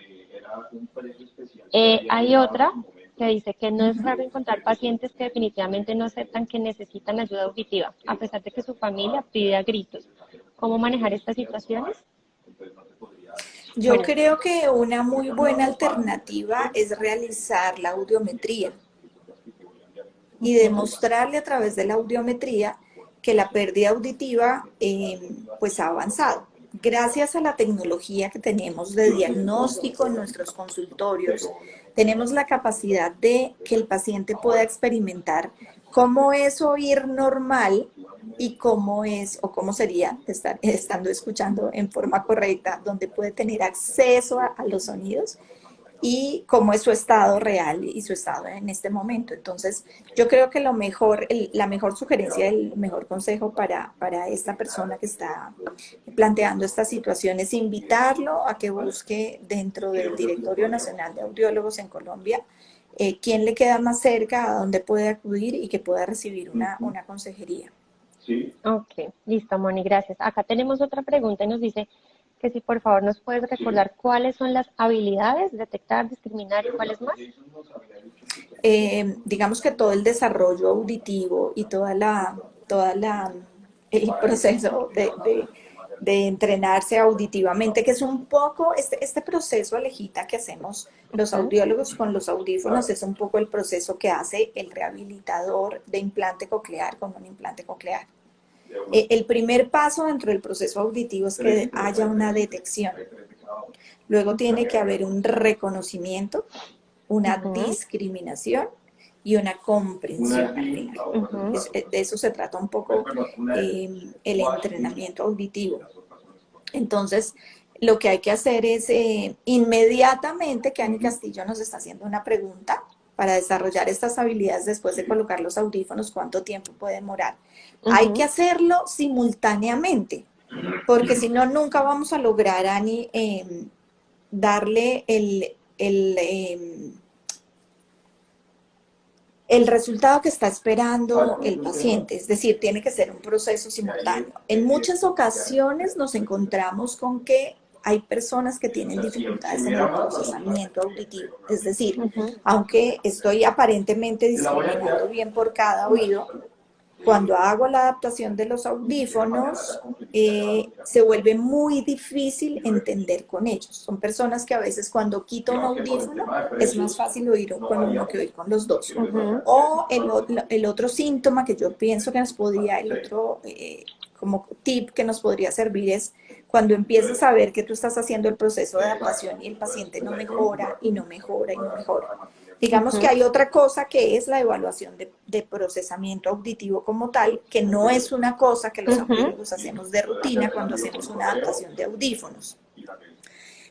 Hay otra que dice que no es raro encontrar pacientes que definitivamente no aceptan que necesitan ayuda auditiva, a pesar de que su familia pide a gritos. ¿Cómo manejar estas situaciones? Yo Bueno, creo que una muy buena alternativa es realizar la audiometría y ujú, demostrarle a través de la audiometría que la pérdida auditiva pues ha avanzado. Gracias a la tecnología que tenemos de diagnóstico en nuestros consultorios, tenemos la capacidad de que el paciente pueda experimentar cómo es oír normal y cómo es o cómo sería estando escuchando en forma correcta, donde puede tener acceso a los sonidos y cómo es su estado real y su estado en este momento. Entonces, yo creo que la mejor sugerencia, el mejor consejo para esta persona que está planteando esta situación es invitarlo a que busque dentro del Directorio Nacional de Audiólogos en Colombia quién le queda más cerca, a dónde puede acudir y que pueda recibir una consejería. Ok, listo, Moni, gracias. Acá tenemos otra pregunta y nos dice que si por favor nos puedes recordar cuáles son las habilidades, detectar, discriminar y cuáles más. Digamos que todo el desarrollo auditivo y el proceso de entrenarse auditivamente, que es un poco, este proceso, Alejita, que hacemos los audiólogos con los audífonos, es un poco el proceso que hace el rehabilitador de implante coclear con un implante coclear. El primer paso dentro del proceso auditivo es que haya una detección. Luego tiene que haber un reconocimiento, una discriminación y una comprensión al final. De eso se trata un poco el entrenamiento auditivo. Entonces, lo que hay que hacer es inmediatamente, que Ani Castillo nos está haciendo una pregunta, para desarrollar estas habilidades después de colocar los audífonos, ¿cuánto tiempo puede demorar? Hay que hacerlo simultáneamente, porque si no, nunca vamos a lograr, Ani, darle el resultado que está esperando el paciente, es decir, tiene que ser un proceso simultáneo. En muchas ocasiones nos encontramos con que hay personas que tienen dificultades en el procesamiento auditivo, es decir, aunque estoy aparentemente discriminando bien por cada oído, cuando hago la adaptación de los audífonos, se vuelve muy difícil entender con ellos. Son personas que a veces cuando quito un audífono es más fácil oír con uno que oír con los dos. O el otro síntoma que yo pienso que nos podría, el otro como tip que nos podría servir es cuando empiezas a ver que tú estás haciendo el proceso de adaptación y el paciente no mejora y no mejora y no mejora. Digamos que hay otra cosa que es la evaluación de procesamiento auditivo como tal, que no es una cosa que los audiólogos hacemos de rutina cuando hacemos una adaptación de audífonos.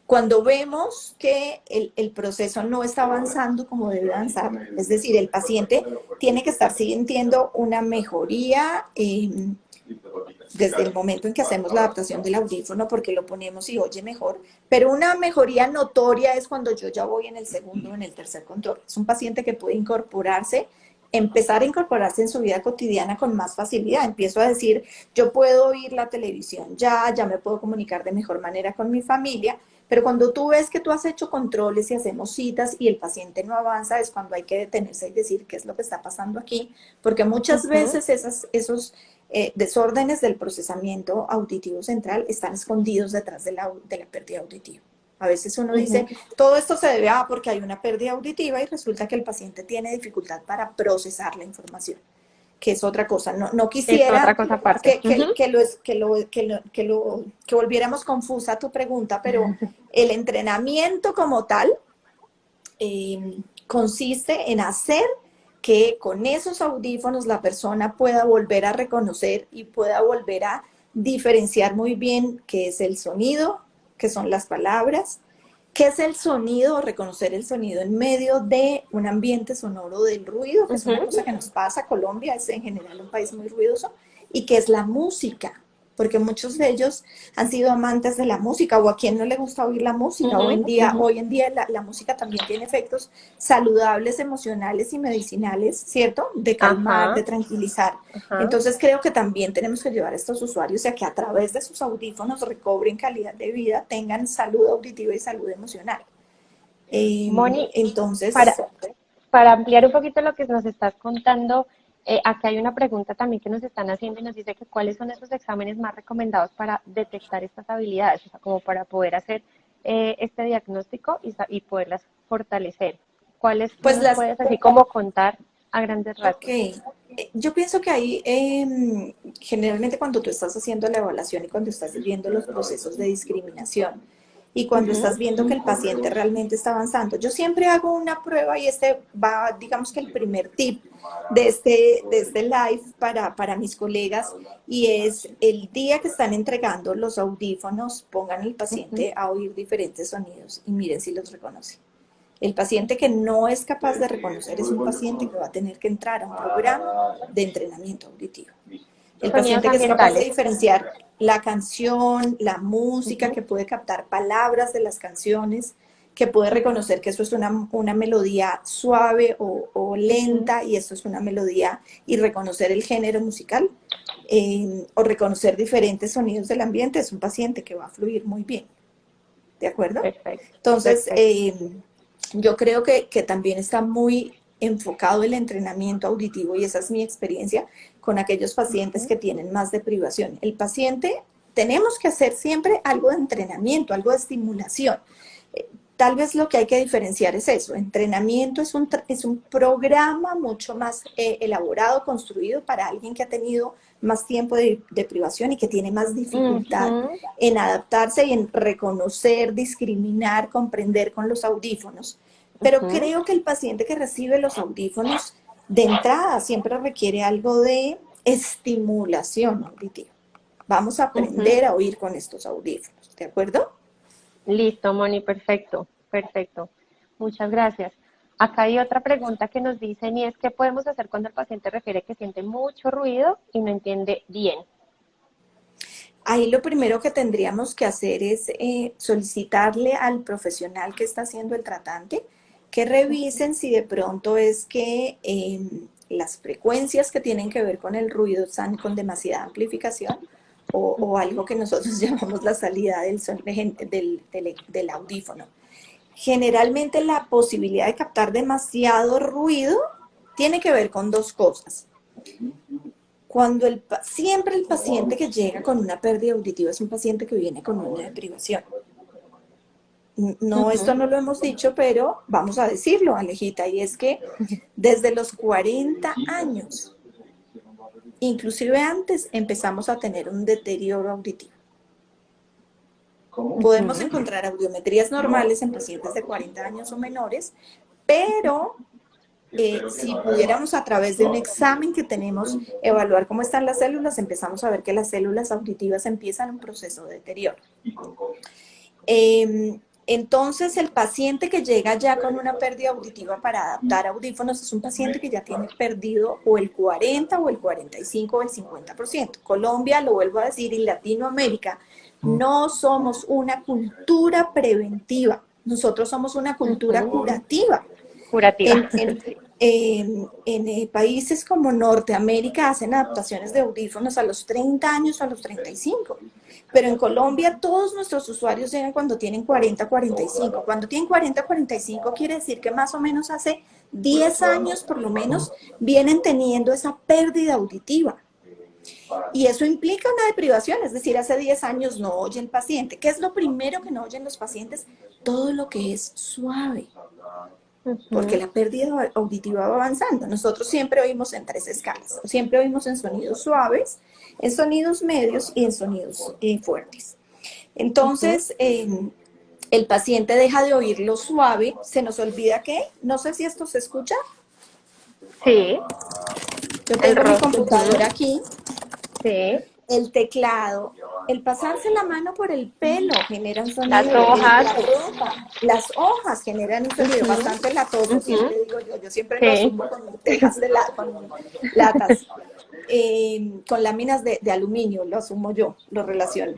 Cuando vemos que el proceso no está avanzando como debe avanzar, es decir, el paciente tiene que estar sintiendo una mejoría desde el momento en que hacemos la adaptación del audífono, porque lo ponemos y oye mejor, pero una mejoría notoria es cuando yo ya voy en el segundo o en el tercer control. Es un paciente que puede empezar a incorporarse en su vida cotidiana con más facilidad. Empiezo a decir, yo puedo oír la televisión ya me puedo comunicar de mejor manera con mi familia, pero cuando tú ves que tú has hecho controles y hacemos citas y el paciente no avanza, es cuando hay que detenerse y decir qué es lo que está pasando aquí, porque muchas veces esos desórdenes del procesamiento auditivo central están escondidos detrás de la pérdida auditiva. A veces uno dice, todo esto se debe a porque hay una pérdida auditiva y resulta que el paciente tiene dificultad para procesar la información, que es otra cosa. No quisiera otra cosa aparte. que volviéramos confusa tu pregunta, pero el entrenamiento como tal consiste en hacer que con esos audífonos la persona pueda volver a reconocer y pueda volver a diferenciar muy bien qué es el sonido, qué son las palabras, qué es el sonido, reconocer el sonido en medio de un ambiente sonoro del ruido, que es una cosa que nos pasa. Colombia es en general un país muy ruidoso, y qué es la música, porque muchos de ellos han sido amantes de la música, o a quien no le gusta oír la música. Hoy en día la música también tiene efectos saludables, emocionales y medicinales, ¿cierto? De calmar, de tranquilizar. Entonces creo que también tenemos que llevar a estos usuarios a que a través de sus audífonos recobren calidad de vida, tengan salud auditiva y salud emocional. Moni, entonces, para ampliar un poquito lo que nos estás contando, aquí hay una pregunta también que nos están haciendo y nos dice que cuáles son esos exámenes más recomendados para detectar estas habilidades, o sea, como para poder hacer este diagnóstico y poderlas fortalecer. ¿Cuáles pues nos puedes así como contar a grandes rasgos? Yo pienso que ahí, generalmente cuando tú estás haciendo la evaluación y cuando estás viendo los procesos de discriminación y cuando estás viendo que el paciente realmente está avanzando, yo siempre hago una prueba y va, digamos que el primer tip de este live para mis colegas, y es el día que están entregando los audífonos, pongan al paciente a oír diferentes sonidos y miren si los reconoce. El paciente que no es capaz de reconocer es un paciente que va a tener que entrar a un programa de entrenamiento auditivo. El paciente que es capaz de diferenciar la canción, la música, que puede captar palabras de las canciones, que puede reconocer que eso es una melodía suave o lenta y esto es una melodía y reconocer el género musical o reconocer diferentes sonidos del ambiente, es un paciente que va a fluir muy bien. ¿De acuerdo? Perfecto. Entonces, Perfecto. yo creo que también está muy enfocado el entrenamiento auditivo y esa es mi experiencia con aquellos pacientes que tienen más deprivación. El paciente, tenemos que hacer siempre algo de entrenamiento, algo de estimulación. Tal vez lo que hay que diferenciar es eso. Entrenamiento es un programa mucho más elaborado, construido para alguien que ha tenido más tiempo de privación y que tiene más dificultad en adaptarse y en reconocer, discriminar, comprender con los audífonos. Pero creo que el paciente que recibe los audífonos de entrada siempre requiere algo de estimulación auditiva. Vamos a aprender a oír con estos audífonos, ¿de acuerdo? Listo, Moni, perfecto, perfecto. Muchas gracias. Acá hay otra pregunta que nos dicen y es ¿qué podemos hacer cuando el paciente refiere que siente mucho ruido y no entiende bien? Ahí lo primero que tendríamos que hacer es solicitarle al profesional que está haciendo el tratante que revisen si de pronto es que las frecuencias que tienen que ver con el ruido están con demasiada amplificación o algo que nosotros llamamos la salida del audífono. Generalmente la posibilidad de captar demasiado ruido tiene que ver con dos cosas. Cuando siempre el paciente que llega con una pérdida auditiva es un paciente que viene con una deprivación. No, esto no lo hemos dicho, pero vamos a decirlo, Alejita, y es que desde los 40 años, inclusive antes, empezamos a tener un deterioro auditivo. Podemos encontrar audiometrías normales en pacientes de 40 años o menores, pero si pudiéramos a través de un examen que tenemos evaluar cómo están las células, empezamos a ver que las células auditivas empiezan un proceso de deterioro. Entonces, el paciente que llega ya con una pérdida auditiva para adaptar audífonos es un paciente que ya tiene perdido o el 40 o el 45 o el 50%. Colombia, lo vuelvo a decir, y Latinoamérica, no somos una cultura preventiva, nosotros somos una cultura curativa. Curativa. En países como Norteamérica hacen adaptaciones de audífonos a los 30 años o a los 35. Pero en Colombia todos nuestros usuarios llegan cuando tienen 40, 45. Cuando tienen 40, 45 quiere decir que más o menos hace 10 años por lo menos vienen teniendo esa pérdida auditiva. Y eso implica una deprivación, es decir, hace 10 años no oye el paciente. ¿Qué es lo primero que no oyen los pacientes? Todo lo que es suave. Porque la pérdida auditiva va avanzando. Nosotros siempre oímos en 3 escalas. Siempre oímos en sonidos suaves, en sonidos medios y en sonidos fuertes. Entonces, el paciente deja de oír lo suave, se nos olvida que, no sé si esto se escucha. Sí. Yo tengo mi computadora aquí. Sí. El teclado, el pasarse la mano por el pelo genera un sonido. Las hojas. La ropa, las hojas generan un sonido bastante latoso, siempre digo yo siempre lo asumo con tejas con latas, con láminas de aluminio, lo asumo yo, lo relaciono.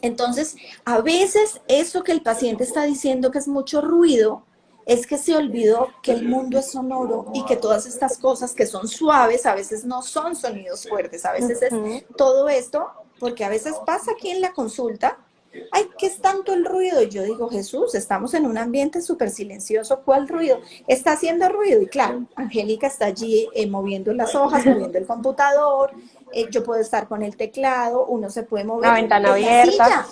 Entonces, a veces eso que el paciente está diciendo que es mucho ruido, es que se olvidó que el mundo es sonoro y que todas estas cosas que son suaves a veces no son sonidos fuertes, a veces es todo esto, porque a veces pasa aquí en la consulta, ay, ¿qué es tanto el ruido? Y yo digo, Jesús, estamos en un ambiente súper silencioso, ¿cuál ruido? Está haciendo ruido y claro, Angélica está allí moviendo las hojas, moviendo el computador, yo puedo estar con el teclado, uno se puede mover. La ventana abierta.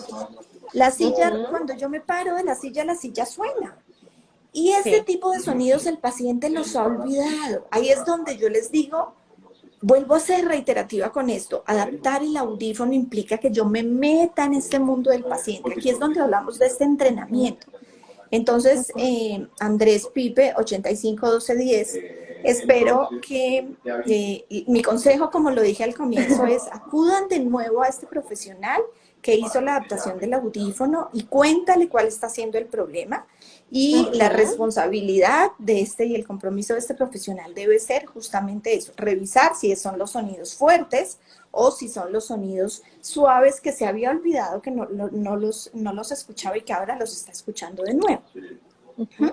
La silla, cuando yo me paro de la silla suena. Y ese tipo de sonidos el paciente los ha olvidado. Ahí es donde yo les digo, vuelvo a ser reiterativa con esto, adaptar el audífono implica que yo me meta en este mundo del paciente. Aquí es donde hablamos de este entrenamiento. Entonces, Andrés Pipe, 851210, espero que mi consejo, como lo dije al comienzo, es acudan de nuevo a este profesional que hizo la adaptación del audífono y cuéntale cuál está siendo el problema. Y la responsabilidad de este y el compromiso de este profesional debe ser justamente eso, revisar si son los sonidos fuertes o si son los sonidos suaves que se había olvidado que no los escuchaba y que ahora los está escuchando de nuevo. Ujú.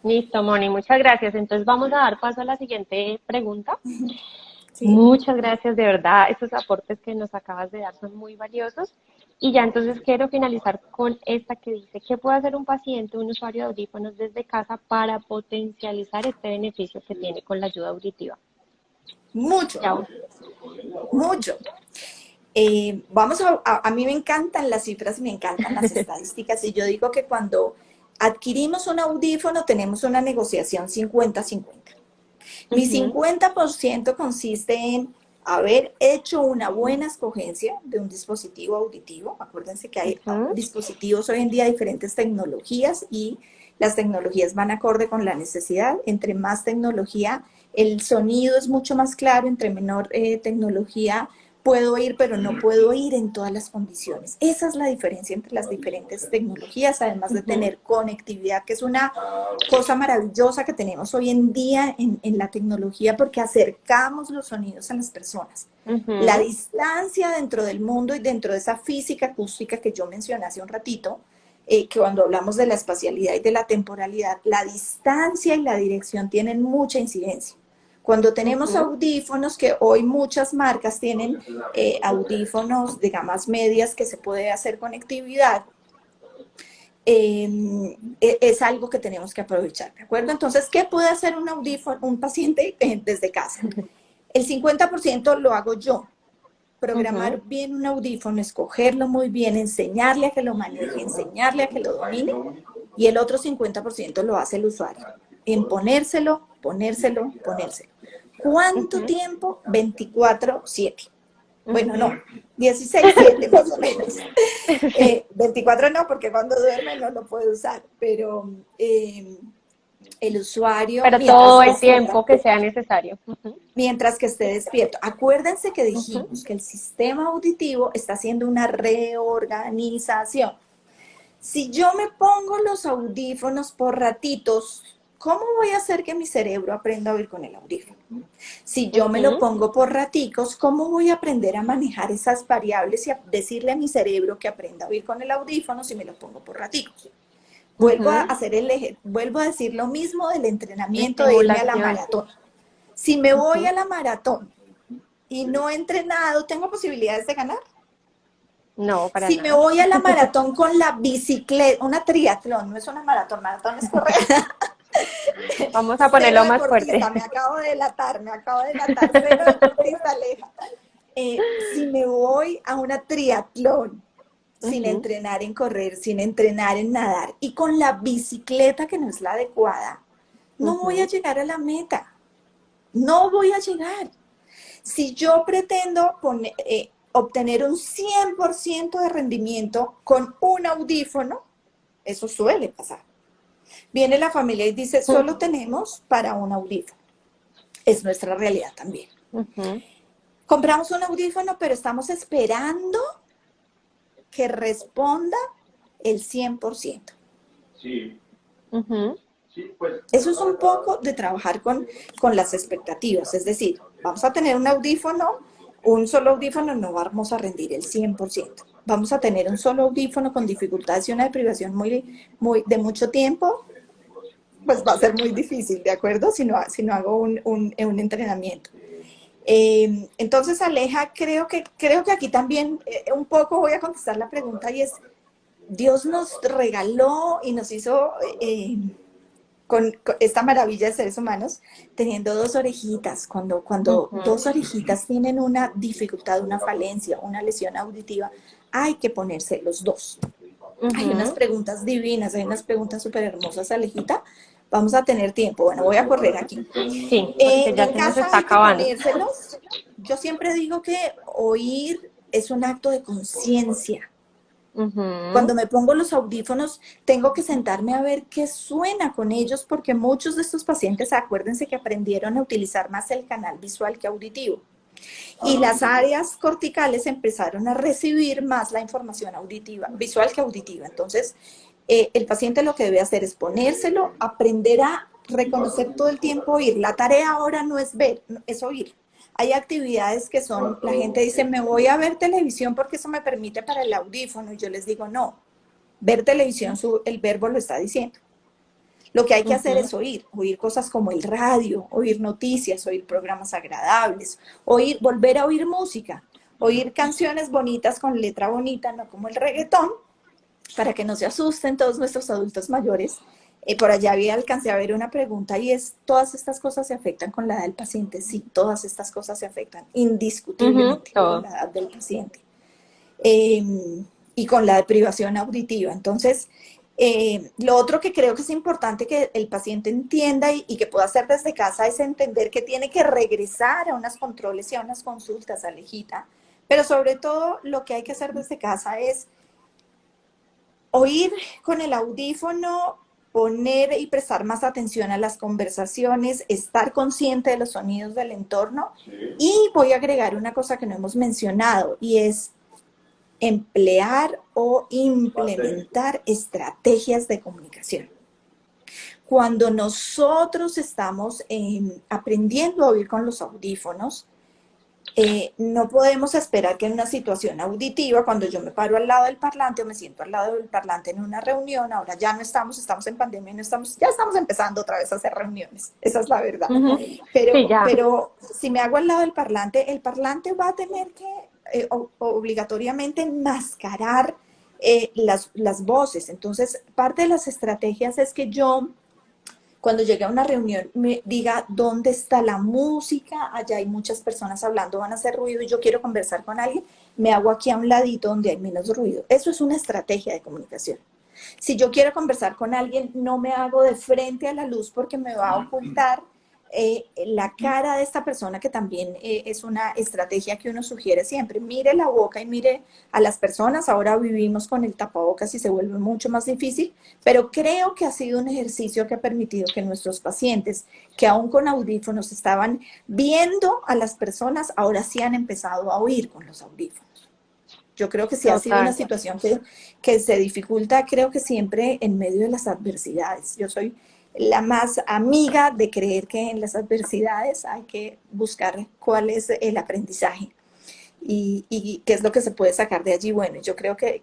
Listo, Moni, muchas gracias. Entonces vamos a dar paso a la siguiente pregunta. ¿Sí? Muchas gracias, de verdad, estos aportes que nos acabas de dar son muy valiosos. Y ya entonces quiero finalizar con esta que dice, ¿qué puede hacer un paciente, un usuario de audífonos desde casa para potencializar este beneficio que tiene con la ayuda auditiva? Mucho, Chao. mucho. A mí me encantan las cifras, me encantan las estadísticas y yo digo que cuando adquirimos un audífono tenemos una negociación 50-50. Mi Ujú, 50% consiste en haber hecho una buena escogencia de un dispositivo auditivo. Acuérdense que hay ujú, dispositivos hoy en día de diferentes tecnologías y las tecnologías van acorde con la necesidad. Entre más tecnología, el sonido es mucho más claro, entre menor tecnología puedo oír, pero no puedo oír en todas las condiciones. Esa es la diferencia entre las diferentes tecnologías, además de ujú, tener conectividad, que es una cosa maravillosa que tenemos hoy en día en la tecnología porque acercamos los sonidos a las personas. La ujú. distancia dentro del mundo y dentro de esa física acústica que yo mencioné hace un ratito, que cuando hablamos de la espacialidad y de la temporalidad, la distancia y la dirección tienen mucha incidencia. Cuando tenemos Ujú, audífonos, que hoy muchas marcas tienen audífonos de gamas medias que se puede hacer conectividad, es algo que tenemos que aprovechar, ¿de acuerdo? Entonces, ¿qué puede hacer un audífono, un paciente desde casa? El 50% lo hago yo. ujú, Programar bien un audífono, escogerlo muy bien, enseñarle a que lo maneje, enseñarle a que lo domine, y el otro 50% lo hace el usuario. En ponérselo, ponérselo, ponérselo. ¿Cuánto ujú, tiempo? 24/7. Bueno, no, ujú. 16/7 más o menos. 24 no, porque cuando duerme no lo puede usar, pero el usuario, Pero mientras todo que el esté tiempo que sea despierto, necesario. Ujú, Acuérdense que ujú, dijimos que el sistema auditivo está haciendo una reorganización. Si yo me pongo los audífonos por ratitos, ¿cómo voy a hacer que mi cerebro aprenda a oír con el audífono? Si yo me lo ujú, pongo por raticos, ¿cómo voy a aprender a manejar esas variables y a decirle a mi cerebro que aprenda a oír con el audífono si me lo pongo por raticos? ujú. Vuelvo a decir lo mismo del entrenamiento de irme a la Estimulación. maratón. Si me voy Ujú. a la maratón y no he entrenado, ¿tengo posibilidades de ganar? No, para Si me nada. voy a la maratón con la bicicleta, una triatlón, no es una maratón, maratón es correr. Vamos a Cero ponerlo más deportista, fuerte. me acabo de delatar, cero deportista, Aleja. Si me voy a una triatlón sin Ujú, entrenar en correr, sin entrenar en nadar y con la bicicleta que no es la adecuada, no voy a ujú, llegar a la meta, no voy a llegar. Si yo pretendo obtener un 100% de rendimiento con un audífono, eso suele pasar. Viene la familia y dice, solo tenemos para un audífono. Es nuestra realidad también. ujú, Compramos un audífono, pero estamos esperando que responda el 100%. ujú, Eso es un poco de trabajar con las expectativas, es decir, vamos a tener un audífono, un solo audífono no vamos a rendir el 100%. Vamos a tener un solo audífono con dificultades y una deprivación de mucho tiempo, pues va a ser muy difícil, ¿de acuerdo? Si no hago un entrenamiento. Entonces, Aleja, creo que aquí también un poco voy a contestar la pregunta y es, Dios nos regaló y nos hizo con esta maravilla de seres humanos, teniendo dos orejitas. Cuando ujú, dos orejitas tienen una dificultad, una falencia, una lesión auditiva, hay que ponerse los dos. Hay unas ujú. preguntas divinas, hay unas preguntas súper hermosas, Alejita. Vamos a tener tiempo. Bueno, voy a correr aquí. Sí, porque ya En se nos casa está hay que acabando. ponérselos. Yo siempre digo que oír es un acto de conciencia. Cuando Ujú, me pongo los audífonos, tengo que sentarme a ver qué suena con ellos, porque muchos de estos pacientes, acuérdense que aprendieron a utilizar más el canal visual que auditivo. Y las áreas corticales empezaron a recibir más la información auditiva, visual que auditiva. Entonces, el paciente lo que debe hacer es ponérselo, aprender a reconocer todo el tiempo, oír. La tarea ahora no es ver, es oír. Hay actividades que son, la gente dice, me voy a ver televisión porque eso me permite para el audífono. Y yo les digo, no, ver televisión, el verbo lo está diciendo. Lo que hay que hacer es oír cosas como el radio, oír noticias, oír programas agradables, volver a oír música, oír canciones bonitas con letra bonita, no como el reggaetón, para que no se asusten todos nuestros adultos mayores. Por allá alcancé a ver una pregunta y es, ¿todas estas cosas se afectan con la edad del paciente? Sí, todas estas cosas se afectan indiscutiblemente con la edad del paciente. Y con la deprivación auditiva. Entonces, lo otro que creo que es importante que el paciente entienda y que pueda hacer desde casa es entender que tiene que regresar a unos controles y a unas consultas, Alejita. Pero sobre todo, lo que hay que hacer desde casa es oír con el audífono, poner y prestar más atención a las conversaciones, estar consciente de los sonidos del entorno. Y voy a agregar una cosa que no hemos mencionado y es emplear o implementar estrategias de comunicación. Cuando nosotros estamos aprendiendo a oír con los audífonos, no podemos esperar que en una situación auditiva, cuando yo me paro al lado del parlante o me siento al lado del parlante en una reunión, ahora ya no estamos en pandemia, ya estamos empezando otra vez a hacer reuniones, esa es la verdad. Pero si me hago al lado del parlante, el parlante va a tener que obligatoriamente enmascarar las voces. Entonces, parte de las estrategias es que yo, cuando llegue a una reunión, me diga dónde está la música, allá hay muchas personas hablando, van a hacer ruido y yo quiero conversar con alguien, me hago aquí a un ladito donde hay menos ruido. Eso es una estrategia de comunicación. Si yo quiero conversar con alguien, no me hago de frente a la luz porque me va a ocultar la cara de esta persona, que también es una estrategia que uno sugiere siempre. Mire la boca y mire a las personas. Ahora vivimos con el tapabocas y se vuelve mucho más difícil, pero creo que ha sido un ejercicio que ha permitido que nuestros pacientes, que aún con audífonos estaban viendo a las personas, ahora sí han empezado a oír con los audífonos. Yo creo que sí ha sido una situación que se dificulta, creo que siempre en medio de las adversidades. Yo soy la más amiga de creer que en las adversidades hay que buscar cuál es el aprendizaje y qué es lo que se puede sacar de allí. Bueno, yo creo que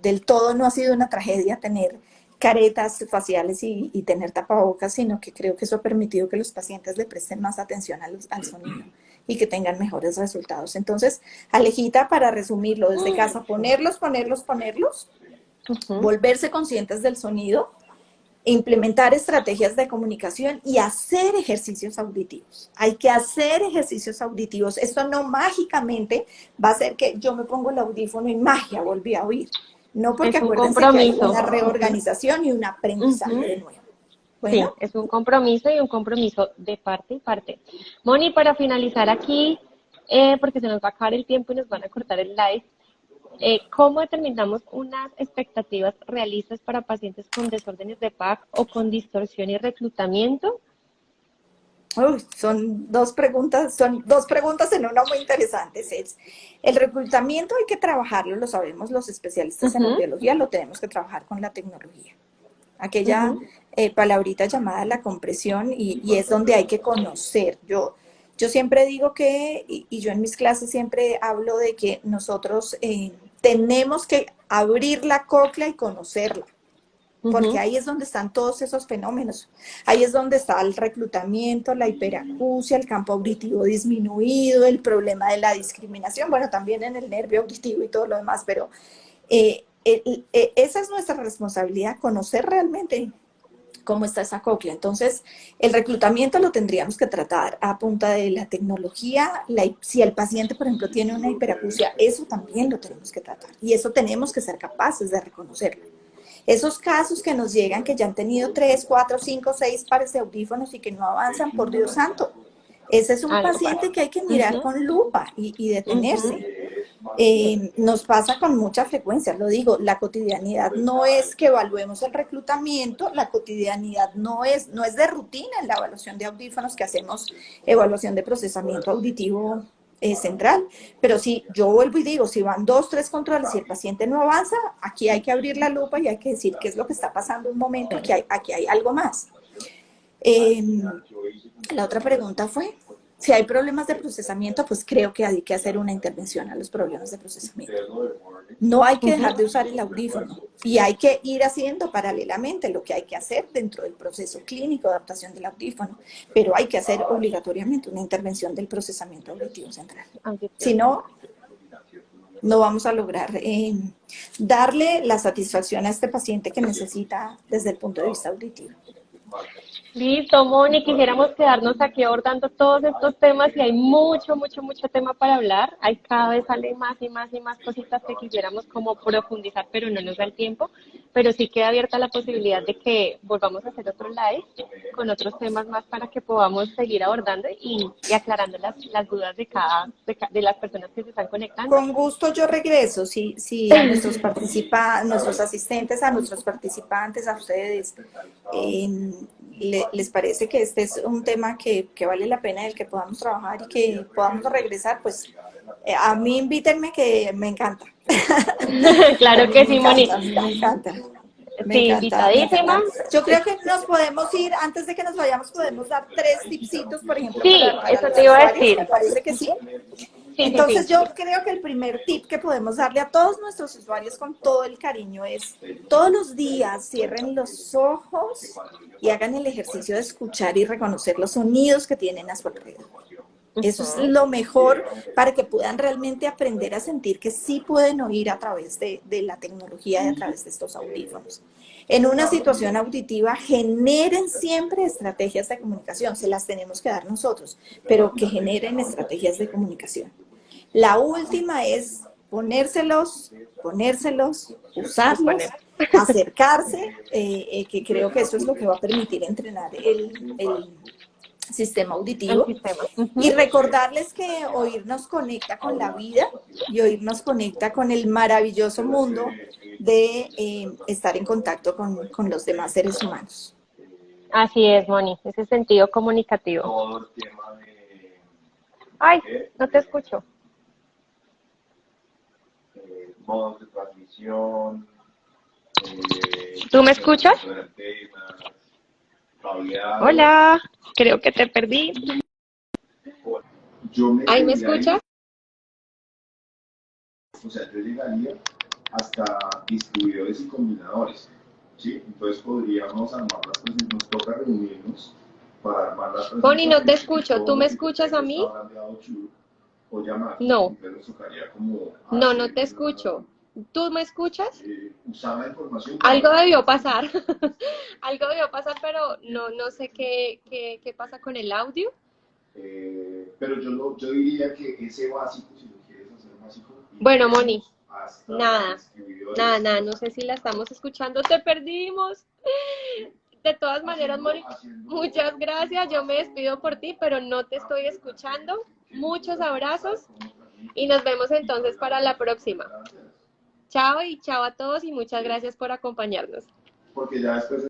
del todo no ha sido una tragedia tener caretas faciales y tener tapabocas, sino que creo que eso ha permitido que los pacientes le presten más atención al sonido y que tengan mejores resultados. Entonces, Alejita, para resumirlo desde casa, ponerlos, volverse conscientes del sonido, implementar estrategias de comunicación y hacer ejercicios auditivos. Hay que hacer ejercicios auditivos. Esto no mágicamente va a ser que yo me pongo el audífono y magia, volví a oír. No, porque acuérdense que hay una reorganización y un aprendizaje de nuevo. Bueno. Sí, es un compromiso y un compromiso de parte y parte. Moni, para finalizar aquí, porque se nos va a acabar el tiempo y nos van a cortar el live, ¿cómo determinamos unas expectativas realistas para pacientes con desórdenes de PAC o con distorsión y reclutamiento? Son dos preguntas en una muy interesantes. El reclutamiento hay que trabajarlo, lo sabemos los especialistas en audiología, lo tenemos que trabajar con la tecnología. Aquella palabrita llamada la compresión y es donde hay que conocer. Yo siempre digo que, y yo en mis clases siempre hablo de que nosotros tenemos que abrir la cóclea y conocerla, porque ahí es donde están todos esos fenómenos. Ahí es donde está el reclutamiento, la hiperacusia, el campo auditivo disminuido, el problema de la discriminación, bueno, también en el nervio auditivo y todo lo demás, pero esa es nuestra responsabilidad, conocer realmente cómo está esa cóclea. Entonces, el reclutamiento lo tendríamos que tratar a punta de la tecnología. Si el paciente, por ejemplo, tiene una hiperacusia, eso también lo tenemos que tratar. Y eso tenemos que ser capaces de reconocerlo. Esos casos que nos llegan, que ya han tenido 3, 4, 5, 6 pares de audífonos y que no avanzan, por Dios santo, ese es un paciente que hay que mirar con lupa y detenerse. Nos pasa con mucha frecuencia, lo digo, la cotidianidad no es que evaluemos el reclutamiento, la cotidianidad no es de rutina en la evaluación de audífonos que hacemos, evaluación de procesamiento auditivo central, pero si yo vuelvo y digo, si van 2, 3 controles y el paciente no avanza, aquí hay que abrir la lupa y hay que decir qué es lo que está pasando un momento, aquí hay algo más. La otra pregunta fue... Si hay problemas de procesamiento, pues creo que hay que hacer una intervención a los problemas de procesamiento. No hay que dejar de usar el audífono y hay que ir haciendo paralelamente lo que hay que hacer dentro del proceso clínico de adaptación del audífono, pero hay que hacer obligatoriamente una intervención del procesamiento auditivo central. Si no, no vamos a lograr darle la satisfacción a este paciente que necesita desde el punto de vista auditivo. Listo, Moni, quisiéramos quedarnos aquí abordando todos estos temas y hay mucho tema para hablar. Hay cada vez salen más y más cositas que quisiéramos como profundizar, pero no nos da el tiempo. Pero sí queda abierta la posibilidad de que volvamos a hacer otro live con otros temas más para que podamos seguir abordando y aclarando las dudas de las personas que se están conectando. Con gusto yo regreso, si a nuestros nuestros asistentes, a nuestros participantes, a ustedes, les parece que este es un tema que vale la pena del que podamos trabajar y que podamos regresar, pues a mí invítenme, que me encanta. Claro que sí, Moni. Me encanta. Sí, invitadísima. Yo creo que nos podemos ir, antes de que nos vayamos, podemos dar 3 tipsitos, por ejemplo. Sí, para eso los te iba a usuarios, decir. ¿me parece que sí? Entonces yo creo que el primer tip que podemos darle a todos nuestros usuarios con todo el cariño es: todos los días cierren los ojos y hagan el ejercicio de escuchar y reconocer los sonidos que tienen a su alrededor. Eso es lo mejor para que puedan realmente aprender a sentir que sí pueden oír a través de la tecnología y a través de estos audífonos. En una situación auditiva, generen siempre estrategias de comunicación, se las tenemos que dar nosotros, pero que generen estrategias de comunicación. La última es ponérselos, usarlos, acercarse, que creo que eso es lo que va a permitir entrenar el sistema auditivo. Y recordarles que oír nos conecta con la vida y oír nos conecta con el maravilloso mundo de estar en contacto con los demás seres humanos. Así es, Moni, ese sentido comunicativo. Ay, no te escucho. Modos de transmisión. ¿Tú me escuchas? Hola, creo que te perdí. ¿Ahí me escuchas? O sea, yo llegaría hasta distribuidores y combinadores, ¿sí? Entonces podríamos armar las presentaciones, nos toca reunirnos para armar las presentaciones. Bonnie, no te escucho. ¿Tú me escuchas a mí? No. No, no te escucho. ¿Tú me escuchas? Usar la información. Algo debió pasar. Algo debió pasar, pero no sé qué pasa con el audio. Pero yo diría que ese básico, si lo quieres hacer básico. Bueno, Moni, nada, no sé si la estamos escuchando, te perdimos. De todas maneras, Moni, muchas gracias, yo me despido por ti, pero no te estoy escuchando. Muchos abrazos y nos vemos entonces para la próxima. Chao y chao a todos y muchas gracias por acompañarnos. Porque ya después